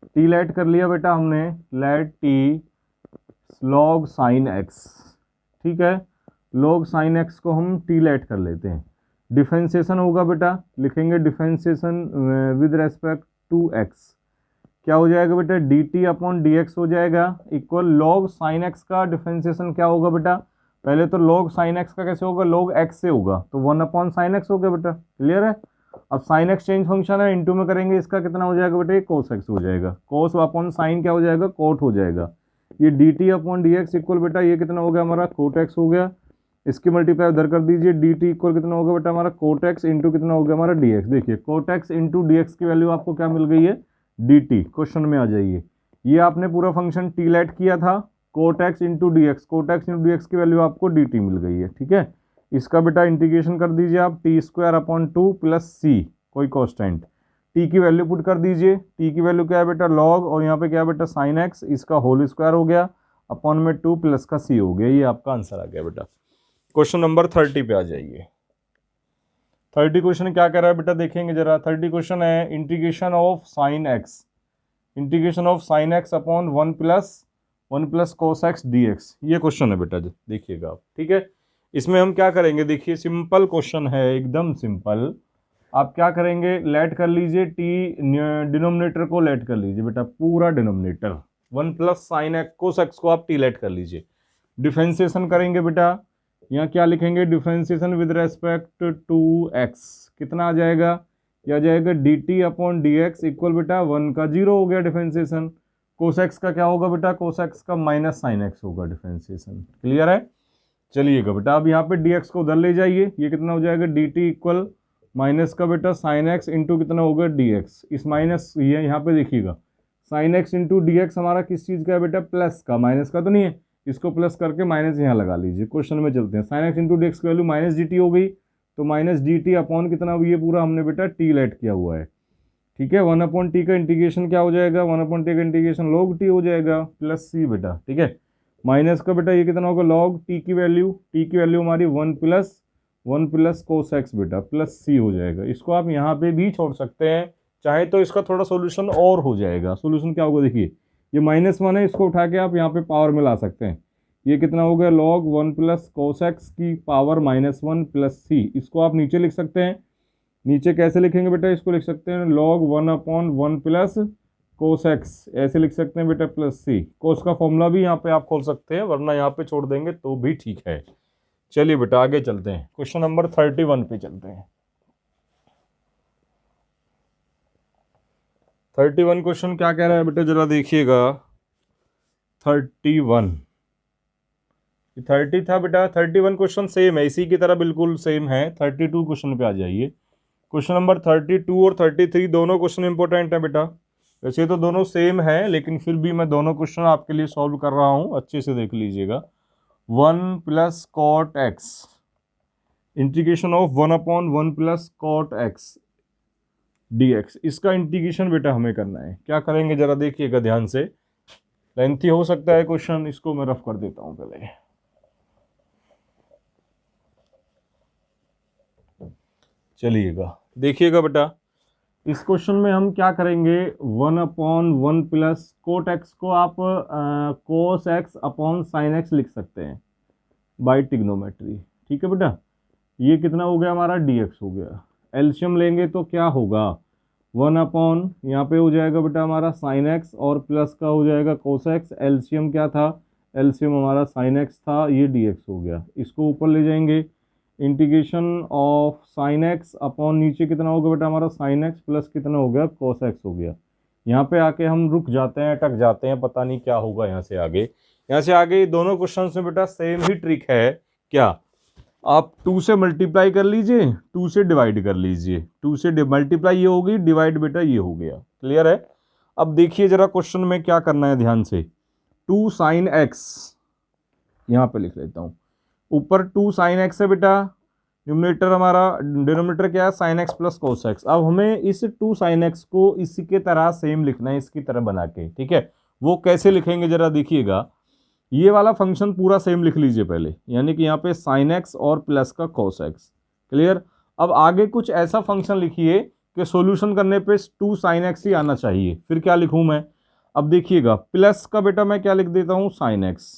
टी लेट कर लिया बेटा हमने, let T log sine X. ठीक है, लॉग साइन एक्स को हम टी लेट कर लेते हैं। डिफरेंशिएशन होगा बेटा, लिखेंगे differentiation with respect to X, क्या हो जाएगा बेटा, D T upon D X हो जाएगा इक्वल लॉग साइन एक्स का डिफरेंशिएशन क्या होगा बेटा, पहले तो लॉग साइन एक्स का कैसे होगा, लॉग एक्स से होगा, तो 1 अपॉन साइन एक्स हो गया बेटा। क्लियर है। अब साइन एक्स चेंज फंक्शन है, इंटू में करेंगे, इसका कितना हो जाएगा बेटा, ये कोस एक्स हो जाएगा, कोस अपॉन साइन क्या हो जाएगा, कोट हो जाएगा। ये D T upon D X equal बेटा ये कितना हो गया हमारा, कोट एक्स हो गया। इसकी मल्टीप्लाई उधर कर दीजिए, डी टी इक्वल कितना होगा बेटा हमारा, कोट एक्स इंटू कितना हो गया हमारा डी एक्स। देखिए cot X into D x की वैल्यू आपको क्या मिल गई है, डी टी। क्वेश्चन में आ जाइए, ये आपने पूरा फंक्शन टी लेट किया था, cot X into D X, cot X into D x की वैल्यू आपको डी टी मिल गई है। ठीक है, इसका बेटा इंटीग्रेशन कर दीजिए आप, टी स्क्वायर अपॉन 2 प्लस सी, कोई कॉन्स्टेंट, टी की वैल्यू पुट कर दीजिए, टी की वैल्यू क्या है बेटा लॉग, और यहाँ पे क्या है बेटा साइन एक्स, इसका होल स्क्वायर हो गया अपॉन में 2 प्लस का सी हो गया, ये आपका आंसर आ गया बेटा। क्वेश्चन नंबर 30 पे आ जाइए। 30 क्वेश्चन क्या कह रहा है बेटा, देखेंगे जरा। 30 क्वेश्चन है integration of sine x, integration of sine x upon 1 plus cos x D x, ये क्वेश्चन है बेटा, देखिएगा आप। ठीक है, इसमें हम क्या करेंगे, देखिए सिंपल क्वेश्चन है, एकदम सिंपल। आप क्या करेंगे, लेट कर लीजिए टी, डिनोमिनेटर को लेट कर लीजिए बेटा, पूरा denominator 1 plus sine x cos x को आप टी लेट कर लीजिए। डिफरेंशिएशन करेंगे बेटा, यहाँ क्या लिखेंगे, differentiation with respect to X, कितना आ जाएगा, यह आ जाएगा D T upon D X equal बेटा 1 का 0 हो गया डिफरेंशिएशन। कोस एक्स का क्या होगा बेटा, कोस एक्स का माइनस साइन एक्स होगा डिफरेंशिएशन। क्लियर है। चलिएगा बेटा, अब यहाँ पे डी एक्स को उधर ले जाइए, ये कितना हो जाएगा, डी टी इक्वल माइनस का बेटा साइन एक्स इंटू कितना होगा डी एक्स, इस माइनस ये यहाँ पे देखिएगा sine x into D x हमारा किस चीज़ का है बेटा, प्लस का, माइनस का तो नहीं है, इसको प्लस करके माइनस यहाँ लगा लीजिए। क्वेश्चन में चलते हैं, sine x into D x की वैल्यू माइनस डी टी हो गई, तो माइनस डी टी अपॉन कितना, ये पूरा हमने बेटा टी लेट किया हुआ है। ठीक है, 1 अपॉन टी का इंटीग्रेशन क्या हो जाएगा, 1 अपॉन टी का इंटीग्रेशन लॉग टी हो जाएगा प्लस सी बेटा। ठीक है, माइनस का बेटा ये कितना होगा, लॉग टी की वैल्यू हमारी 1 प्लस कोस एक्स बेटा प्लस सी हो जाएगा। इसको आप यहाँ पे भी छोड़ सकते हैं, चाहे तो इसका थोड़ा सोल्यूशन और हो जाएगा। सोल्यूशन क्या होगा, देखिए ये -1 है, इसको उठा के आप यहाँ पे पावर में ला सकते हैं, ये कितना हो गया, लॉग 1 प्लस कोस एक्स की पावर -1 प्लस सी, इसको आप नीचे लिख सकते हैं। नीचे कैसे लिखेंगे बेटा, इसको लिख सकते हैं log 1 upon 1 plus cos x, ऐसे लिख सकते हैं बेटा प्लस सी। कोस का फॉर्मूला भी यहाँ पे आप खोल सकते हैं, वरना यहाँ पे छोड़ देंगे तो भी ठीक है। चलिए बेटा आगे चलते हैं, क्वेश्चन नंबर 31 पे चलते हैं। 31 क्वेश्चन क्या कह रहा है बेटा, जरा देखिएगा। 30 था बेटा, 31 क्वेश्चन सेम है, इसी की तरह बिल्कुल सेम है। 32 क्वेश्चन पे आ जाइए। क्वेश्चन नंबर 32 और 33 दोनों क्वेश्चन इंपॉर्टेंट है बेटा, वैसे तो दोनों सेम है, लेकिन फिर भी मैं दोनों क्वेश्चन आपके लिए सॉल्व कर रहा हूँ, अच्छे से देख लीजिएगा। 1 plus cot X, integration of 1 upon 1 plus cot X D X, इसका इंटीग्रेशन बेटा हमें करना है। क्या करेंगे जरा देखिएगा ध्यान से, लेंथी हो सकता है क्वेश्चन, इसको मैं रफ कर देता हूँ पहले। चलिएगा देखिएगा बेटा, इस क्वेश्चन में हम क्या करेंगे, 1 अपॉन 1 प्लस कोट एक्स को आप cos x upon sine x लिख सकते हैं बाय ट्रिग्नोमेट्री। ठीक है बेटा, ये कितना हो गया हमारा, डी एक्स हो गया। एलसीएम लेंगे तो क्या होगा, 1 अपॉन यहाँ पे हो जाएगा बेटा हमारा साइन एक्स और प्लस का हो जाएगा कोस एक्स। एलसीएम क्या था, एलसीएम हमारा साइन एक्स था, ये डी एक्स हो गया। इसको ऊपर ले जाएंगे, integration of sine x upon नीचे कितना होगा बेटा हमारा साइन एक्स प्लस कितना हो गया कोस एक्स हो गया। यहाँ पे आके हम रुक जाते हैं, अटक जाते हैं, पता नहीं क्या होगा यहाँ से आगे। यहाँ से आगे दोनों क्वेश्चन में बेटा सेम ही ट्रिक है, क्या आप 2 से मल्टीप्लाई कर लीजिए, 2 से डिवाइड कर लीजिए, 2 से मल्टीप्लाई ये होगी, डिवाइड बेटा ये हो गया। क्लियर है। अब देखिए जरा क्वेश्चन में क्या करना है ध्यान से, 2 साइन एक्स यहाँ पे लिख लेता हूँ, ऊपर 2 साइन एक्स है बेटा, न्यूमरेटर हमारा, डिनोमिनेटर क्या है sine x plus cos x. अब हमें इस 2 साइन एक्स को इसी के तरह सेम लिखना है, इसकी तरह बना के, ठीक है। वो कैसे लिखेंगे जरा देखिएगा, ये वाला फंक्शन पूरा सेम लिख लीजिए पहले, यानी कि यहाँ पे साइन एक्स और प्लस का कोस एक्स, क्लियर। अब आगे कुछ ऐसा फंक्शन लिखिए कि सॉल्यूशन करने पे 2 साइन एक्स ही आना चाहिए। फिर क्या लिखूं मैं, अब देखिएगा प्लस का बेटा मैं क्या लिख देता हूँ साइन एक्स,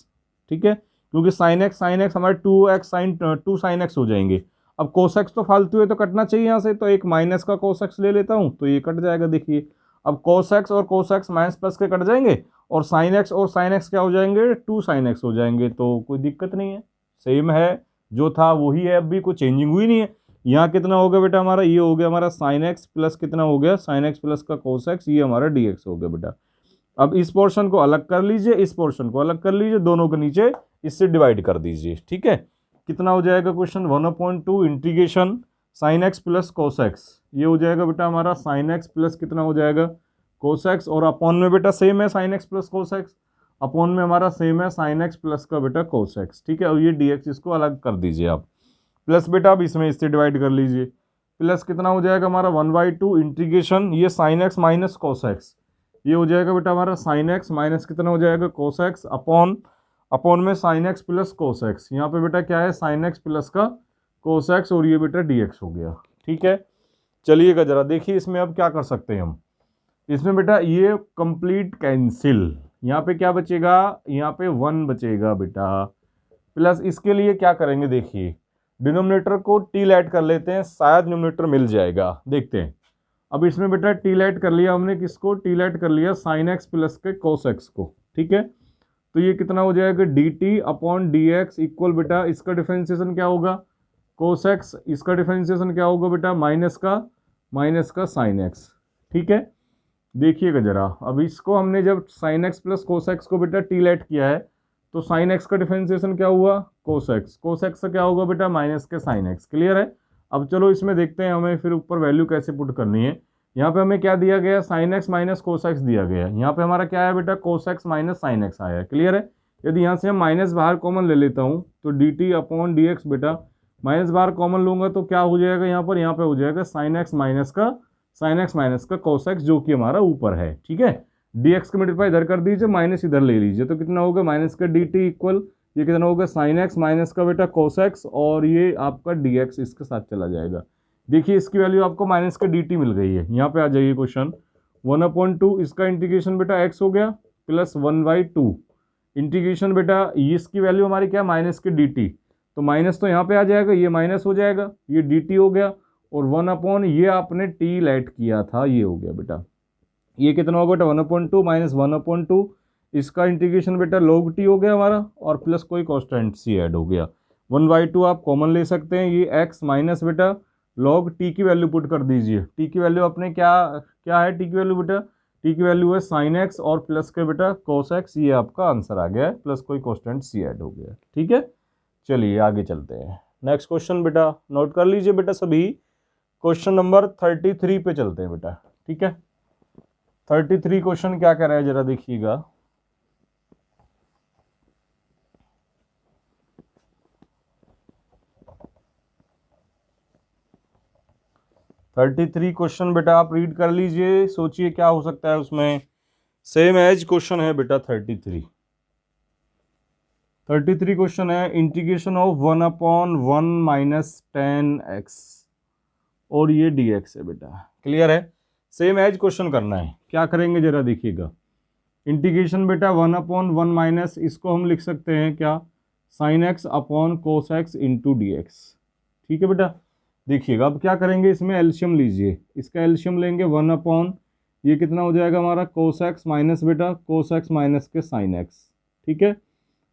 ठीक है, क्योंकि साइन एक्स हमारे 2 साइन एक्स हो जाएंगे। अब कोस एक्स तो फालतू है तो कटना चाहिए यहाँ से, तो एक माइनस का कोस एक्स ले लेता हूँ तो ये कट जाएगा। देखिए अब कोस एक्स और कोस एक्स माइनस प्लस के कट जाएंगे, और साइन एक्स क्या हो जाएंगे, 2 साइन एक्स हो जाएंगे, तो कोई दिक्कत नहीं है, सेम है जो था वही है, अब भी कोई चेंजिंग हुई नहीं है। यहाँ कितना हो गया बेटा हमारा, ये हो गया हमारा साइन एक्स प्लस कितना हो गया साइन एक्स प्लस का कोस एक्स, ये हमारा डी एक्स हो गया बेटा। अब इस पोर्शन को अलग कर लीजिए, इस पोर्शन को अलग कर लीजिए, दोनों के नीचे इससे डिवाइड कर दीजिए, ठीक है। कितना हो जाएगा question, 1/2 integration sine x plus cos x, ये हो जाएगा बेटा हमारा साइन एक्स प्लस कितना हो जाएगा कोस एक्स, और अपॉन में बेटा सेम है sine x plus cos x, upon में हमारा सेम है साइन एक्स प्लस का बेटा कोस एक्स, ठीक है। और ये डी एक्स इसको अलग कर दीजिए आप, प्लस बेटा अब इसमें इससे डिवाइड कर लीजिए, प्लस कितना हो जाएगा हमारा 1/2 इंटीग्रेशन ये sine x minus cos x, ये हो जाएगा बेटा हमारा साइन एक्स माइनस कितना हो जाएगा कोस एक्स, अपॉन में sine x plus cos x, यहाँ पे बेटा क्या है साइन एक्स प्लस का कोस एक्स, और ये बेटा डी एक्स हो गया, ठीक है। चलिएगा जरा देखिए इसमें अब क्या कर सकते हैं हम, इसमें बेटा ये कंप्लीट कैंसिल, यहाँ पे क्या बचेगा, यहाँ पे 1 बचेगा बेटा, प्लस इसके लिए क्या करेंगे, देखिए डिनोमिनेटर को टी लाइट कर लेते हैं, शायद न्यूमरेटर मिल जाएगा, देखते हैं। अब इसमें बेटा टी लाइट कर लिया हमने, किसको टी लाइट कर लिया साइन एक्स प्लस के कोस एक्स को, ठीक है। तो ये कितना हो जाएगा D T upon D X equal बेटा इसका डिफरेंशिएशन क्या होगा कोस एक्स, इसका डिफरेंशिएशन क्या होगा बेटा माइनस का साइन एक्स, ठीक है। देखिएगा जरा, अब इसको हमने जब sine x plus cos x को बेटा टी लाइट किया है, तो साइन एक्स का डिफरेंशिएशन क्या हुआ कोस एक्स का क्या होगा बेटा माइनस के साइन एक्स, क्लियर है। अब चलो इसमें देखते हैं हमें फिर ऊपर वैल्यू कैसे पुट करनी है। यहाँ पे हमें क्या दिया गया sine x minus cos x दिया गया है, यहाँ पे हमारा क्या है बेटा cos x minus sine x आया है, क्लियर है। यदि यहाँ से हम माइनस बाहर कॉमन ले लेता हूँ तो D T upon D x बेटा माइनस बाहर कॉमन लूंगा तो क्या हो जाएगा यहाँ पे हो जाएगा साइन एक्स माइनस का कोस एक्स जो कि हमारा ऊपर है, ठीक है। डी एक्स का मल्टीप्लाई इधर कर दीजिए, माइनस इधर ले लीजिए, तो कितना होगा माइनस का डी टी इक्वल ये कितना होगा साइन एक्स माइनस का बेटा कोस एक्स, और ये आपका डी एक्स इसके साथ चला जाएगा। देखिए इसकी वैल्यू आपको माइनस का डी टी मिल गई है, यहाँ पे आ जाइए क्वेश्चन 1/2 इसका इंटीग्रेशन बेटा एक्स हो गया प्लस 1/2 इंटीग्रेशन बेटा इसकी वैल्यू हमारी क्या माइनस के डी टी, तो माइनस तो यहाँ पे आ जाएगा, ये माइनस हो जाएगा, ये डी टी हो गया, और 1/, ये आपने टी लाइट किया था, ये हो गया बेटा, ये कितना होगा बेटा 1/2 माइनस 1/2 इसका इंटीग्रेशन बेटा log t हो गया हमारा, और प्लस कोई कॉन्स्टेंट सी ऐड हो गया, 1/2 आप कॉमन ले सकते हैं, ये x माइनस बेटा log t की वैल्यू पुट कर दीजिए, t की वैल्यू अपने क्या है, t की वैल्यू बेटा t की वैल्यू है साइन एक्स और प्लस के बेटा कोस एक्स, ये आपका आंसर आ गया है, प्लस कोई कॉन्स्टेंट सी ऐड हो गया, ठीक है। चलिए आगे चलते हैं, नेक्स्ट क्वेश्चन बेटा नोट कर लीजिए बेटा सभी, क्वेश्चन नंबर 33 पे चलते हैं बेटा, ठीक है। 33 क्वेश्चन क्या कह रहा है जरा देखिएगा, क्वेश्चन बेटा आप रीड कर लीजिए, सोचिए क्या हो सकता है उसमें, सेम एज क्वेश्चन है बेटा 33 क्वेश्चन है, इंटीग्रेशन ऑफ 1/1 माइनस 10x और ये dx है बेटा, क्लियर है। सेम एज क्वेश्चन करना है, क्या करेंगे जरा देखिएगा, इंटीग्रेशन बेटा 1/1 माइनस इसको हम लिख सकते हैं क्या sine x upon cos x into D x, ठीक है बेटा। देखिएगा अब क्या करेंगे, इसमें एल्शियम लीजिए, इसका एल्शियम लेंगे 1/, ये कितना हो जाएगा हमारा कोस एक्स माइनस बेटा कोस एक्स माइनस के साइन एक्स, ठीक है।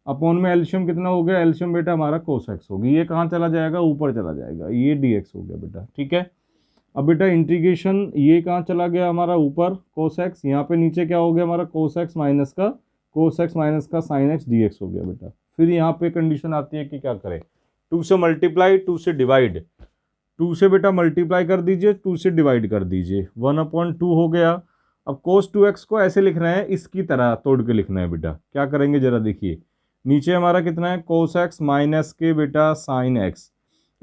अपॉन में एल्शियम कितना हो गया, एल्शियम बेटा हमारा कोस एक्स होगी, ये कहाँ चला जाएगा ऊपर चला जाएगा, ये डी एक्स हो गया बेटा, ठीक है। अब बेटा इंटीग्रेशन ये कहाँ चला गया हमारा ऊपर कोस एक्स, यहाँ पे नीचे क्या हो गया हमारा कोस एक्स माइनस का साइन एक्स डी एक्स हो गया बेटा। फिर यहाँ पे कंडीशन आती है कि क्या करें, 2 से मल्टीप्लाई 2 से डिवाइड, 2 से बेटा मल्टीप्लाई कर दीजिए 2 से डिवाइड कर दीजिए, 1/2 हो गया। अब cos 2x को ऐसे लिखना है, इसकी तरह तोड़ के लिखना है बेटा, क्या करेंगे जरा देखिए, नीचे हमारा कितना है cos x माइनस के बेटा साइन x,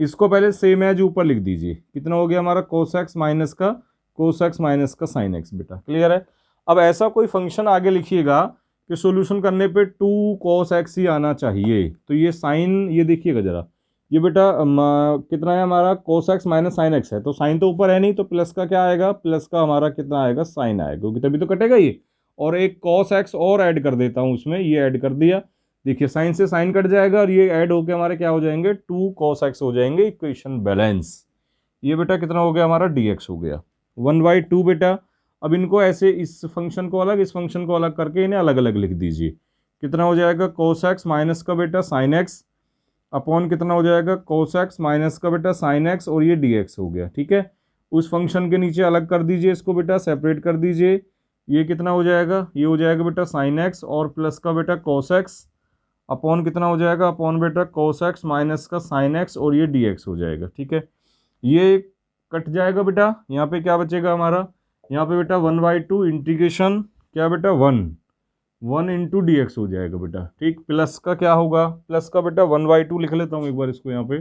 इसको पहले सेम एज ऊपर लिख दीजिए, कितना हो गया हमारा कोस एक्स माइनस का साइन एक्स बेटा, क्लियर है। अब ऐसा कोई फंक्शन आगे लिखिएगा कि सॉल्यूशन करने पे 2 cos x ही आना चाहिए, तो ये साइन, ये देखिएगा जरा, ये बेटा कितना है हमारा cos x minus sine x है, तो साइन तो ऊपर है नहीं, तो प्लस का क्या आएगा, प्लस का हमारा कितना आएगा, साइन आएगा, क्योंकि तभी तो कटेगा ये। और एक cos x और ऐड कर देता हूँ उसमें, ये ऐड कर दिया, देखिए साइन से साइन कट जाएगा और ये ऐड होके हमारे क्या हो जाएंगे, 2 cos x हो जाएंगे, इक्वेशन बैलेंस। ये बेटा कितना हो गया हमारा, dx हो गया 1/2 बेटा। अब इनको ऐसे, इस फंक्शन को अलग, इस फंक्शन को अलग करके इन्हें अलग अलग लिख दीजिए, कितना हो जाएगा cos x माइनस का बेटा साइन x अपॉन कितना हो जाएगा cos x माइनस का बेटा साइन x, और ये dx हो गया, ठीक है। उस फंक्शन के नीचे अलग कर दीजिए, इसको बेटा सेपरेट कर दीजिए, ये कितना हो जाएगा, ये हो जाएगा बेटा साइन x और प्लस का बेटा cos x अपॉन कितना हो जाएगा, अपॉन बेटा cos x माइनस का साइन x, और ये dx हो जाएगा, ठीक है। ये कट जाएगा बेटा, यहाँ पे क्या बचेगा हमारा, यहाँ पे बेटा 1/2 इंटीग्रेशन क्या बेटा 1 इंटू डी एक्स हो जाएगा बेटा, ठीक। प्लस का क्या होगा, प्लस का बेटा 1/2 लिख लेता हूँ एक बार इसको यहाँ पे,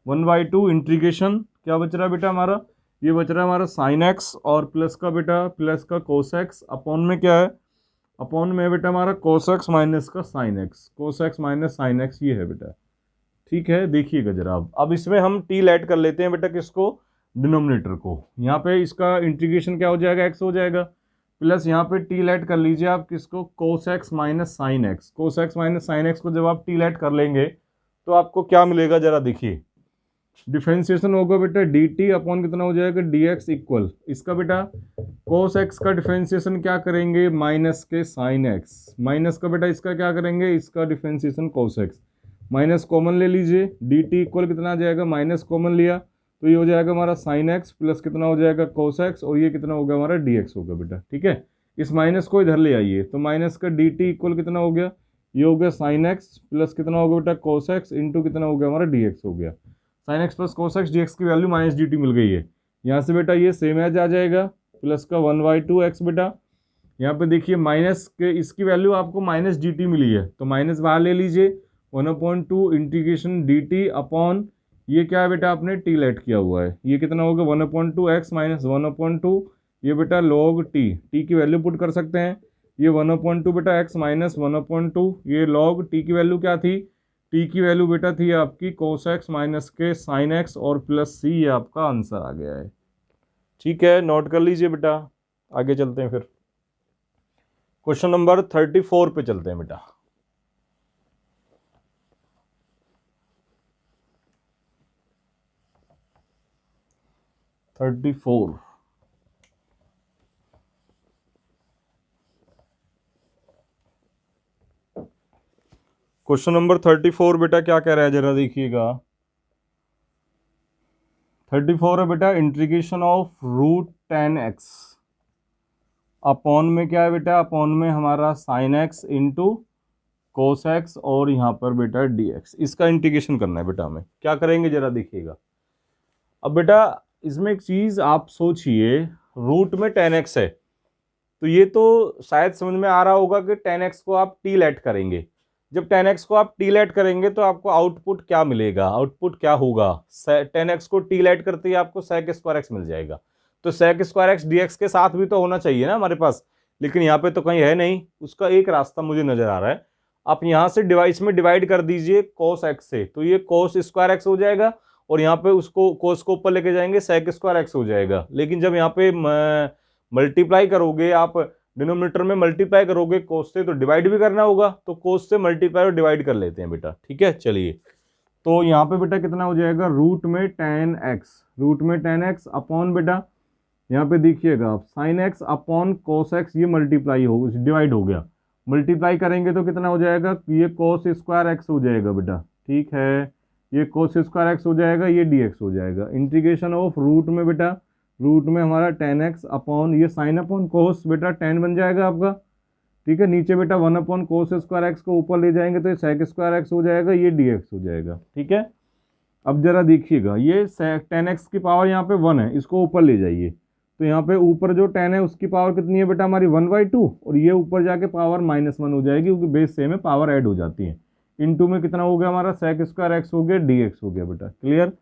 1/2 इंटीग्रेशन क्या बच रहा है बेटा हमारा, ये बच रहा है हमारा साइन एक्स और प्लस का बेटा, प्लस का कोस एक्स अपॉन में क्या है, अपॉन में बेटा हमारा कोस एक्स माइनस का sine x, cos x minus sine x, ये है बेटा, ठीक है। देखिएगा जरा, अब इसमें हम टी ऐड कर लेते हैं बेटा, किसको, डिनोमिनेटर को। यहाँ पे इसका इंटीग्रेशन क्या हो जाएगा, एक्स हो जाएगा, प्लस यहाँ पे टी ऐड कर लीजिए आप किसको, cos x minus sine x, cos x minus sign X को जब आप टी ऐड कर लेंगे तो आपको क्या मिलेगा, जरा देखिए, डिफ्रेंसिएशन होगा बेटा डी टी अपॉन कितना हो जाएगा, डी एक्स इक्वल, इसका बेटा कोस एक्स का डिफ्रेंसिएशन क्या करेंगे, माइनस के साइन एक्स, माइनस का बेटा इसका क्या करेंगे, इसका differentiation cos x, minus common ले लीजिए, डी टी इक्वल कितना आ जाएगा, माइनस कॉमन लिया तो ये हो जाएगा हमारा साइन एक्स प्लस कितना हो जाएगा कोस एक्स, और ये कितना होगा हमारा डी एक्स होगा बेटा, ठीक है। इस माइनस को इधर ले आइए, तो माइनस का डी टी इक्वल कितना हो गया, ये हो गया साइन एक्स प्लस कितना होगा बेटा कोस एक्स इंटू कितना हो गया हमारा डी एक्स हो गया, sine x plus cos x, D x की वैल्यू माइनस डी टी मिल गई है। यहाँ से बेटा ये सेम एज आ जाएगा, प्लस का 1/2 एक्स बेटा, यहाँ पे देखिए माइनस के इसकी वैल्यू आपको माइनस डी टी मिली है, तो माइनस बाहर ले लीजिए, 1/2 इंटीग्रेशन डी टी अपॉन ये क्या है बेटा, आपने टी लेट किया हुआ है, ये कितना होगा 1/2 एक्स माइनस 1/2, ये बेटा लॉग टी की वैल्यू पुट कर सकते हैं, ये 1/2 बेटा एक्स माइनस 1/2, ये लॉग टी की वैल्यू क्या थी, टी की वैल्यू बेटा थी आपकी कोस एक्स माइनस के साइन एक्स और प्लस सी, ये आपका आंसर आ गया है, ठीक है। नोट कर लीजिए बेटा, आगे चलते हैं फिर क्वेश्चन नंबर 34 पे चलते हैं बेटा। क्वेश्चन नंबर 34 बेटा क्या कह रहा है, जरा देखिएगा। 34 है बेटा, इंटीग्रेशन ऑफ √10x अपॉन में क्या है बेटा, अपॉन में हमारा sine x into cos x और यहाँ पर बेटा dx, इसका इंटीग्रेशन करना है बेटा हमें, क्या करेंगे जरा देखिएगा। अब बेटा इसमें एक चीज़ आप सोचिए, रूट में 10x है, तो ये तो शायद समझ में आ रहा होगा कि 10x को आप टी लेट करेंगे, जब 10x को आप टी लेट करेंगे तो आपको आउटपुट क्या मिलेगा, आउटपुट क्या होगा, 10x को टी लेट करते ही आपको sec स्क्वायर x मिल जाएगा, तो sec स्क्वायर x dx के साथ भी तो होना चाहिए ना हमारे पास, लेकिन यहाँ पे तो कहीं है नहीं। उसका एक रास्ता मुझे नजर आ रहा है, आप यहाँ से डिवाइस में डिवाइड कर दीजिए cos x से, तो ये cos स्क्वायर x हो जाएगा, और यहाँ पे उसको cos को ऊपर लेके जाएंगे sec स्क्वायर x हो जाएगा। लेकिन जब यहाँ पे मल्टीप्लाई करोगे आप, डिनोमिनेटर में मल्टीप्लाई करोगे कोस से, तो डिवाइड भी करना होगा, तो कोस से मल्टीप्लाई और डिवाइड कर लेते हैं बेटा, ठीक है। चलिए, तो यहाँ पे बेटा कितना हो जाएगा, रूट में 10x अपॉन बेटा, यहाँ पे देखिएगा आप sine x upon cos x, ये मल्टीप्लाई हो डिवाइड हो गया, मल्टीप्लाई करेंगे तो कितना हो जाएगा, ये कोस स्क्वायर एक्स हो जाएगा बेटा, ठीक है, ये कोस स्क्वायर एक्स हो जाएगा, ये डी एक्स हो जाएगा, इंटीग्रेशन ऑफ रूट में बेटा, रूट में हमारा 10x अपॉन ये साइन अपॉन कोस बेटा 10 बन जाएगा आपका, ठीक है। नीचे बेटा 1 कोस स्क्वायर एक्स को ऊपर ले जाएंगे तो ये sec स्क्वायर एक्स हो जाएगा, ये dx हो जाएगा, ठीक है। अब जरा देखिएगा, ये 10x की पावर यहाँ पे 1 है, इसको ऊपर ले जाइए, तो यहाँ पे ऊपर जो 10 है उसकी पावर कितनी है बेटा हमारी 1/2, और ये ऊपर जाके पावर -1 हो जाएगी, क्योंकि बेस सेम है, पावर ऐड हो जाती है। इनटू में कितना हो गया हमारा sec स्क्वायर एक्स हो गया, dx हो गया बेटा, क्लियर।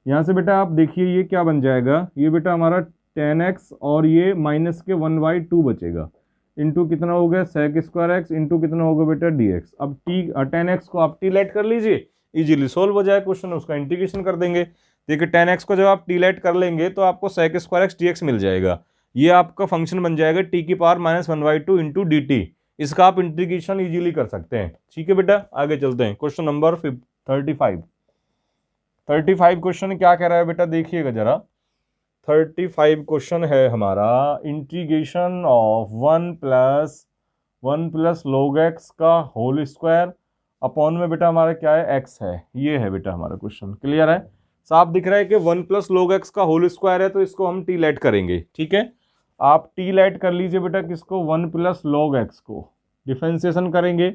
यहाँ से बेटा आप देखिए ये क्या बन जाएगा, ये बेटा हमारा 10x और ये माइनस के 1/2 बचेगा, इंटू कितना हो गया सेक स्क्वायर एक्स, इंटू कितना होगा बेटा dx। अब टी 10x को आप टी लेट कर लीजिए, इजीली सोल्व हो जाए क्वेश्चन, उसका इंटीग्रेशन कर देंगे। देखिए 10x को जब आप टी लेट कर लेंगे तो आपको सेक स्क्वायर एक्स dx मिल जाएगा, ये आपका फंक्शन बन जाएगा टी की पावर -1/2 इंटू डी टी। इसका आप इंटीग्रेशन इजीली कर सकते हैं। ठीक है बेटा, आगे चलते हैं। क्वेश्चन नंबर 35 क्वेश्चन क्या कह रहा है बेटा, देखिएगा जरा। 35 क्वेश्चन है हमारा, integration of 1 plus log x का होल स्क्वायर अपॉन में बेटा हमारा क्या है x है, ये है बेटा हमारा क्वेश्चन। क्लियर है, साफ दिख रहा है कि 1 प्लस log x का होल स्क्वायर है, तो इसको हम टी लेट करेंगे। ठीक है, आप टी लेट कर लीजिए बेटा किसको, 1 प्लस log x को। डिफरेंशिएशन करेंगे,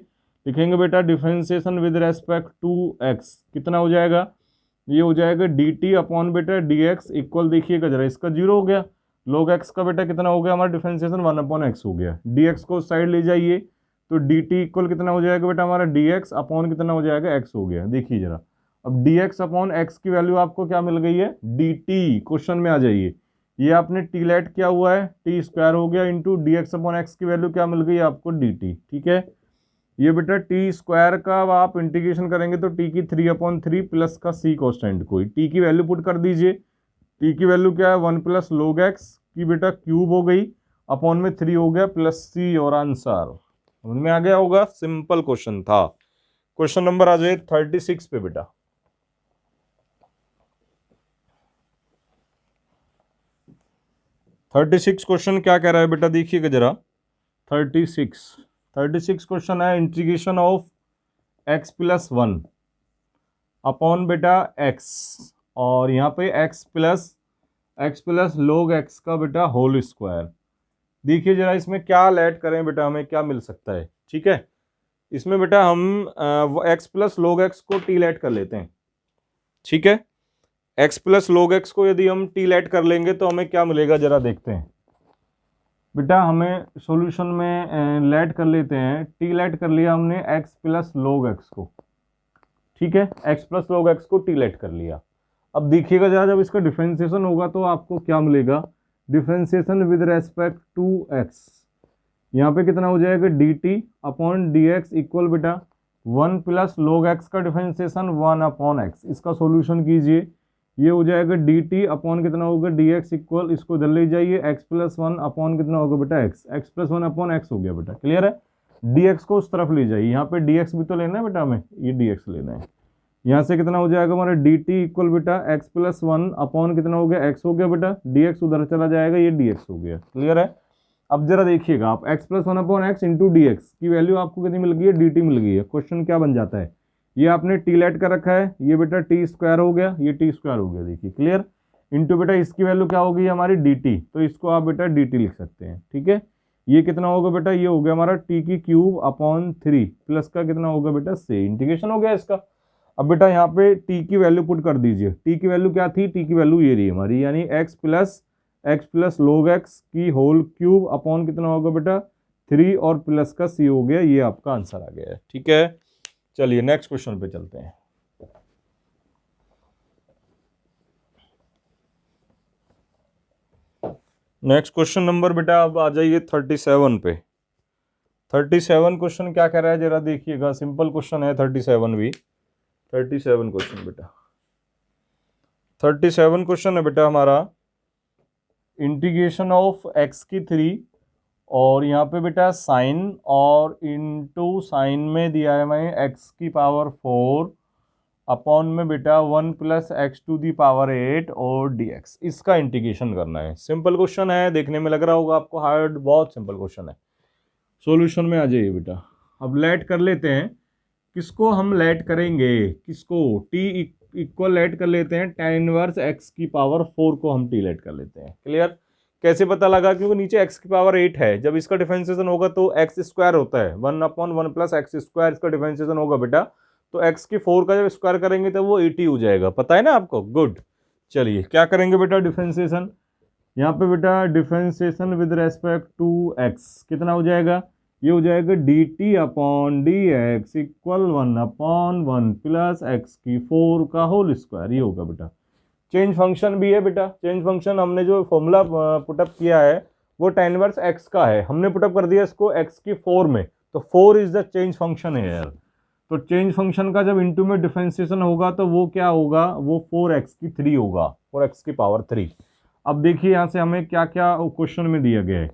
लिखेंगे बेटा differentiation with respect to x, कितना हो जाएगा, ये हो जाएगा डी टी अपॉन बेटा डी एक्स इक्वल, देखिएगा जरा इसका 0 हो गया, log x का बेटा कितना हो गया हमारा डिफरेंशिएशन 1/x हो गया, dx को साइड ले जाइए तो डी टी इक्वल कितना हो जाएगा बेटा हमारा dx अपॉन कितना हो जाएगा x हो गया। देखिए जरा, अब dx अपॉन x की वैल्यू आपको क्या मिल गई है, dt। क्वेश्चन में आ जाइए, ये आपने टी लेट किया हुआ है, टी स्क्वायर हो गया इंटू dx अपॉन x की वैल्यू क्या मिल गई आपको dt। ठीक है, ये बेटा टी स्क्वायर का अब आप इंटीग्रेशन करेंगे तो टी की 3/3 प्लस का सी कॉन्स्टेंट, कोई टी की वैल्यू पुट कर दीजिए, टी की वैल्यू क्या है 1 प्लस log x की बेटा क्यूब हो गई अपॉन में 3 हो गया प्लस सी, और आंसर समझ में आ गया होगा, सिंपल क्वेश्चन था। क्वेश्चन नंबर आ जाए 36 पे बेटा। 36 क्वेश्चन क्या कह रहा है बेटा, देखिएगा जरा। 36 क्वेश्चन है, integration of x plus 1 upon बेटा x, और यहाँ पे x प्लस log x का बेटा होल स्क्वायर। देखिए जरा इसमें क्या लेट करें बेटा, हमें क्या मिल सकता है। ठीक है, इसमें बेटा हम x प्लस log x को टी लेट कर लेते हैं। ठीक है, x प्लस log x को यदि हम टी लेट कर लेंगे तो हमें क्या मिलेगा, जरा देखते हैं बेटा। हमें सॉल्यूशन में लेट कर लेते हैं, टी लेट कर लिया हमने x प्लस log x को। ठीक है, x प्लस log x को टी लेट कर लिया। अब देखिएगा जरा, जब इसका डिफरेंशिएशन होगा तो आपको क्या मिलेगा, differentiation with respect to x, यहाँ पे कितना हो जाएगा dt अपॉन dx इक्वल बेटा 1 प्लस log x का डिफरेंशिएशन 1/x। इसका सॉल्यूशन कीजिए, ये हो जाएगा dt अपॉन कितना होगा dx इक्वल, इसको इधर ले जाइए x प्लस 1 अपॉन कितना होगा बेटा x प्लस 1 अपॉन x हो गया बेटा। क्लियर है, dx को उस तरफ ले जाइए, यहाँ पे dx भी तो लेना है बेटा हमें, ये dx लेना है। यहाँ से कितना हो जाएगा हमारा dt इक्वल बेटा x प्लस 1 अपॉन कितना हो गया x हो गया बेटा, dx उधर चला जाएगा, ये dx हो गया। क्लियर है, अब जरा देखिएगा आप, x plus 1 upon x into D x की वैल्यू आपको कितनी मिल गई है, dt मिल गई है। क्वेश्चन क्या बन जाता है, ये आपने टी लेट कर रखा है, ये बेटा टी स्क्वायर हो गया, ये टी स्क्वायर हो गया, देखिए क्लियर, इंटू बेटा इसकी वैल्यू क्या होगी हमारी dt, तो इसको आप बेटा dt लिख सकते हैं। ठीक है, ये कितना होगा बेटा, ये हो गया हमारा टी की क्यूब अपॉन 3 प्लस का कितना होगा बेटा से, इंटीग्रेशन हो गया इसका। अब बेटा यहाँ पे टी की वैल्यू पुट कर दीजिए, टी की वैल्यू क्या थी, टी की वैल्यू ये रही हमारी, यानी x प्लस log x की होल क्यूब अपॉन कितना होगा बेटा 3 और प्लस का c हो गया, ये आपका आंसर आ गया है। ठीक है, चलिए नेक्स्ट क्वेश्चन पे चलते हैं। नेक्स्ट क्वेश्चन नंबर बेटा अब आ जाइए 37 पे। 37 क्वेश्चन क्या कह रहा है जरा देखिएगा, सिंपल क्वेश्चन है 37 भी। 37 क्वेश्चन बेटा, 37 क्वेश्चन है बेटा हमारा, इंटीग्रेशन ऑफ x की 3 और यहाँ पे बेटा साइन और इनटू साइन में दिया है हमें x की पावर 4 अपॉन में बेटा 1 plus X to the power 8 और dx, इसका इंटीग्रेशन करना है। सिंपल क्वेश्चन है, देखने में लग रहा होगा आपको हार्ड, बहुत सिंपल क्वेश्चन है। सॉल्यूशन में आ जाइए बेटा। अब लेट कर लेते हैं, किसको हम लेट करेंगे, किसको, t इक्वल लेट कर लेते हैं tan इनवर्स x की पावर 4 को हम t लेट कर लेते हैं। क्लियर, कैसे पता लगा, क्योंकि नीचे x की पावर 8 है, जब इसका डिफरेंशिएशन होगा तो x स्क्वायर होता है, 1/1 प्लस एक्स स्क्वायर इसका डिफरेंशिएशन होगा बेटा, तो x की 4 का जब स्क्वायर करेंगे तो वो 80 हो जाएगा, पता है ना आपको, गुड। चलिए क्या करेंगे बेटा, डिफरेंशिएशन, यहाँ पे बेटा differentiation with respect to x कितना हो जाएगा, ये हो जाएगा dt upon D X equal 1/1 plus X की 4 का होल स्क्वायर, ये होगा बेटा। चेंज फंक्शन भी है बेटा, चेंज फंक्शन हमने जो फॉर्मूला पुटअप किया है वो tan इनवर्स x का है, हमने पुटअप कर दिया इसको x की 4 में, तो 4 इज द चेंज फंक्शन है यार। तो चेंज फंक्शन का जब इनटू में डिफरेंशिएशन होगा तो वो क्या होगा, वो 4x की 3 होगा, 4x की पावर 3। अब देखिए यहाँ से हमें क्या क्या क्वेश्चन में दिया गया है,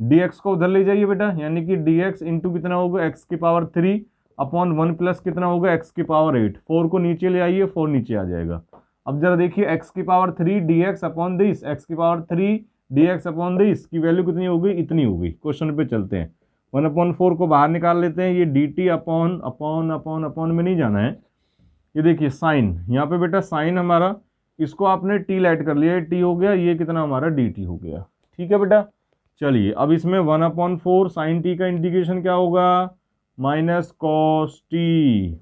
dx को उधर ले जाइए बेटा, यानी कि dx इंटू कितना होगा x की पावर 3 अपॉन 1 प्लस कितना होगा x की पावर 8, 4 को नीचे ले आइए, 4 नीचे आ जाएगा। अब जरा देखिए x की power 3 dx upon this, x की पावर 3 dx अपॉन दिस की वैल्यू कितनी होगी, इतनी होगी। क्वेश्चन पे चलते हैं, 1/4 को बाहर निकाल लेते हैं, ये dt upon upon upon upon में नहीं जाना है। ये देखिए साइन, यहाँ पे बेटा साइन हमारा, इसको आपने t ऐड कर लिया, t हो गया, ये कितना हमारा dt हो गया। ठीक है बेटा, चलिए अब इसमें 1/4 साइन t का इंटीग्रेशन क्या होगा, माइनस कॉस t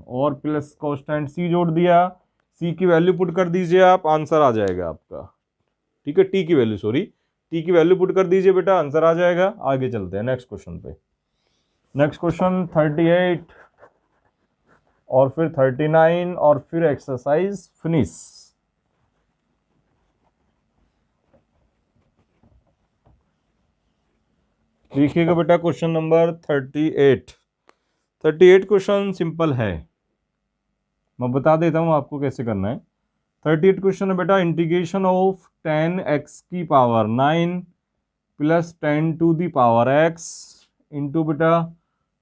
और प्लस कॉन्स्टेंट c जोड़ दिया, c की वैल्यू पुट कर दीजिए आप, आंसर आ जाएगा आपका। ठीक है, t की वैल्यू, सॉरी t की वैल्यू पुट कर दीजिए बेटा, आंसर आ जाएगा। आगे चलते हैं नेक्स्ट क्वेश्चन पे। नेक्स्ट क्वेश्चन 38 और फिर 39 और फिर एक्सरसाइज फिनिश। देखिएगा बेटा क्वेश्चन नंबर 38 क्वेश्चन सिंपल है, मैं बता देता हूं आपको कैसे करना है। 38 क्वेश्चन है बेटा, इंटीग्रेशन ऑफ 10x की power 9 plus 10 to the power x into बेटा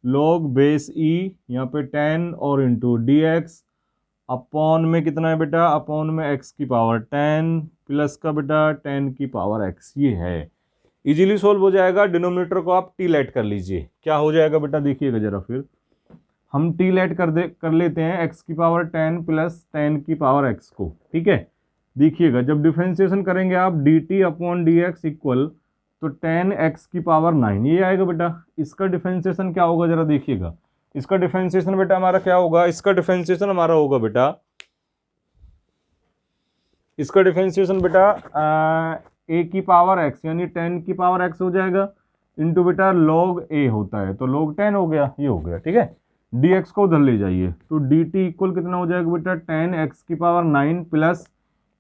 लॉग बेस e, यहाँ पे 10 और इंटू dx अपॉन में कितना है बेटा, अपॉन में x की पावर 10 प्लस का बेटा 10 की पावर x, ये है। इजीली सोल्व हो जाएगा, डिनोमिनेटर को आप टी लेट कर लीजिए, क्या हो जाएगा बेटा देखिएगा जरा, फिर हम टी लेट कर लेते हैं x की पावर 10 प्लस 10 की पावर x को। ठीक है, देखिएगा जब डिफरेंशिएशन करेंगे आप dt अपॉन dx इक्वल तो 10x की पावर 9 ये आएगा बेटा। इसका डिफरेंशिएशन क्या होगा जरा देखिएगा, इसका डिफरेंशिएशन बेटा हमारा क्या होगा, इसका डिफरेंशिएशन हमारा होगा बेटा, इसका डिफरेंशिएशन बेटा a की पावर x यानी 10 की पावर x हो जाएगा, इंटू बेटा log a होता है तो log 10 हो गया, ये हो गया। ठीक है, dx को उधर ले जाइए तो dt इक्वल कितना हो जाएगा बेटा 10x की पावर 9 प्लस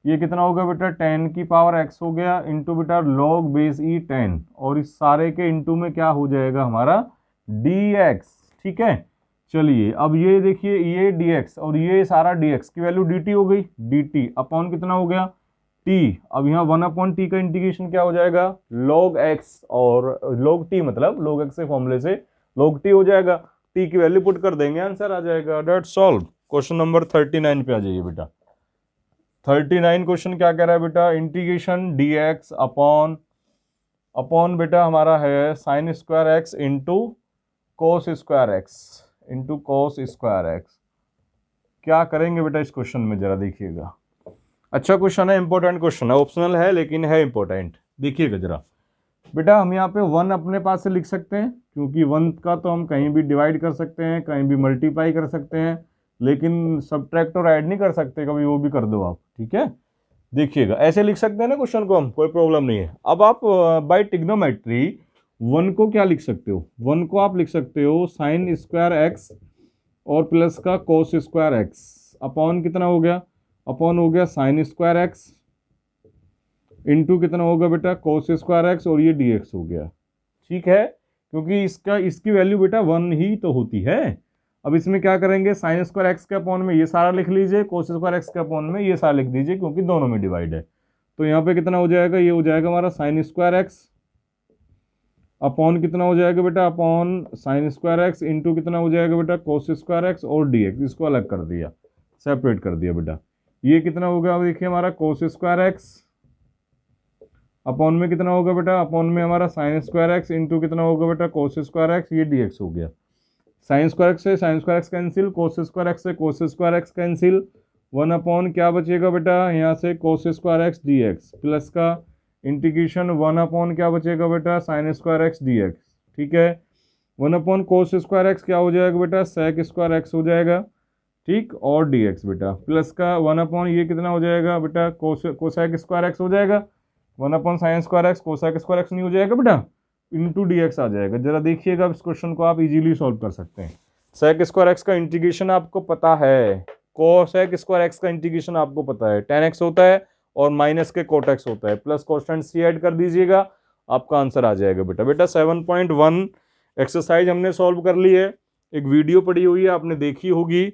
ये कितना होगा बेटा 10 की पावर x हो गया, इंटू बेटा log बेस e 10, और इस सारे के इंटू में क्या हो जाएगा हमारा dx। ठीक है, चलिए अब ये देखिए ये dx और ये सारा dx की वैल्यू dt हो गई, dt अपॉन कितना हो गया t, अब यहाँ 1/t का इंटीग्रेशन क्या हो जाएगा log x, और log t मतलब log x से फॉर्मूले से log t हो जाएगा, t की वैल्यू पुट कर देंगे, आंसर आ जाएगा। Dates solve. क्वेश्चन नंबर 39 पे आ जाइए बेटा। 39 क्वेश्चन क्या कह रहा है बेटा, इंटीग्रेशन dx अपॉन बेटा हमारा है sign square x into cos square x into cos square x. क्या करेंगे बेटा इस क्वेश्चन में जरा देखिएगा, अच्छा क्वेश्चन है, इंपॉर्टेंट क्वेश्चन है, ऑप्शनल है लेकिन है इंपॉर्टेंट। देखिएगा जरा बेटा, हम यहाँ पे 1 अपने पास से लिख सकते हैं, क्योंकि 1 का तो हम कहीं भी डिवाइड कर सकते हैं, कहीं भी मल्टीप्लाई कर सकते हैं, लेकिन सब्ट्रैक्ट और ऐड नहीं कर सकते, कभी वो भी कर दो आप। ठीक है, देखिएगा ऐसे लिख सकते हैं ना क्वेश्चन को हम, कोई प्रॉब्लम नहीं है। अब आप बाय ट्रिग्नोमेट्री 1 को क्या लिख सकते हो, 1 को आप लिख सकते हो साइन स्क्वायर एक्स और प्लस का कोस स्क्वायर एक्स अपॉन कितना हो गया, अपॉन हो गया साइन स्क्वायर एक्स इंटू कितना होगा बेटा कोस स्क्वायर एक्स, और ये dx हो गया। ठीक है, क्योंकि इसकी वैल्यू बेटा 1 ही तो होती है। अब इसमें क्या करेंगे, साइन स्क्वायर एक्स के अपॉन में ये सारा लिख लीजिए, कोस स्क्वायर एक्स के अपॉन में ये सारा लिख दीजिए, क्योंकि दोनों में डिवाइड है। तो यहाँ पे कितना हो जाएगा, ये हो जाएगा हमारा साइन स्क्वायर एक्स अपॉन कितना हो जाएगा बेटा, upon sine square x into कितना हो जाएगा बेटा कोस स्क्वायर एक्स और dx, इसको अलग कर दिया, सेपरेट कर दिया बेटा। ये कितना होगा, अब देखिए हमारा कोस स्क्वायर एक्स अपॉन में कितना होगा बेटा, अपॉन में हमारा साइन स्क्वायर एक्स इंटू कितना होगा बेटा कोस स्क्वायर एक्स, ये dx हो गया। साइन स्क्वायर एक्स से sine square x cancel, cos square x से cos square x cancel, 1 upon क्या बचेगा बेटा यहाँ से cos square x dx plus का इंटीग्रेशन 1 अपॉन क्या बचेगा बेटा साइन स्क्वायर एक्स dx। ठीक है, 1 अपॉन कोस स्क्वायर एक्स क्या हो जाएगा बेटा सेक स्क्वायर एक्स हो जाएगा, ठीक, और dx बेटा प्लस का 1 अपॉन ये कितना हो जाएगा बेटा कोसेक स्क्वायर एक्स हो जाएगा, 1 upon sine square x cosec square x नहीं हो जाएगा बेटा, इंटू dx आ जाएगा। जरा देखिएगा इस क्वेश्चन को आप इजीली सॉल्व कर सकते हैं। सेक स्क्वायर एक्स का इंटीग्रेशन आपको पता है, कोसेक स्क्वायर एक्स का इंटीग्रेशन आपको पता है, tan x होता है और माइनस के कोटेक्स होता है, प्लस कॉन्स्टेंट सी ऐड कर दीजिएगा, आपका आंसर आ जाएगा बेटा। बेटा 7.1 एक्सरसाइज हमने सॉल्व कर ली है, एक वीडियो पड़ी हुई है आपने देखी होगी।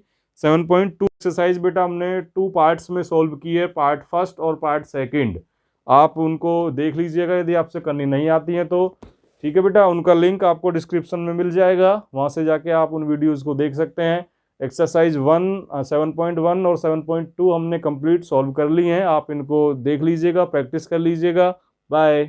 7.2 एक्सरसाइज बेटा हमने 2 पार्ट्स में सॉल्व की है, पार्ट फर्स्ट और पार्ट सेकंड। आप उनको देख लीजिएगा यदि आपसे करनी नहीं आती है तो, ठीक है बेटा। उनका लिंक आपको डिस्क्रिप्शन में मिल जाएगा, वहाँ से जाके आप उन वीडियोज़ को देख सकते हैं। एक्सरसाइज 7.1 और 7.2 हमने कंप्लीट सॉल्व कर ली हैं, आप इनको देख लीजिएगा, प्रैक्टिस कर लीजिएगा। बाय।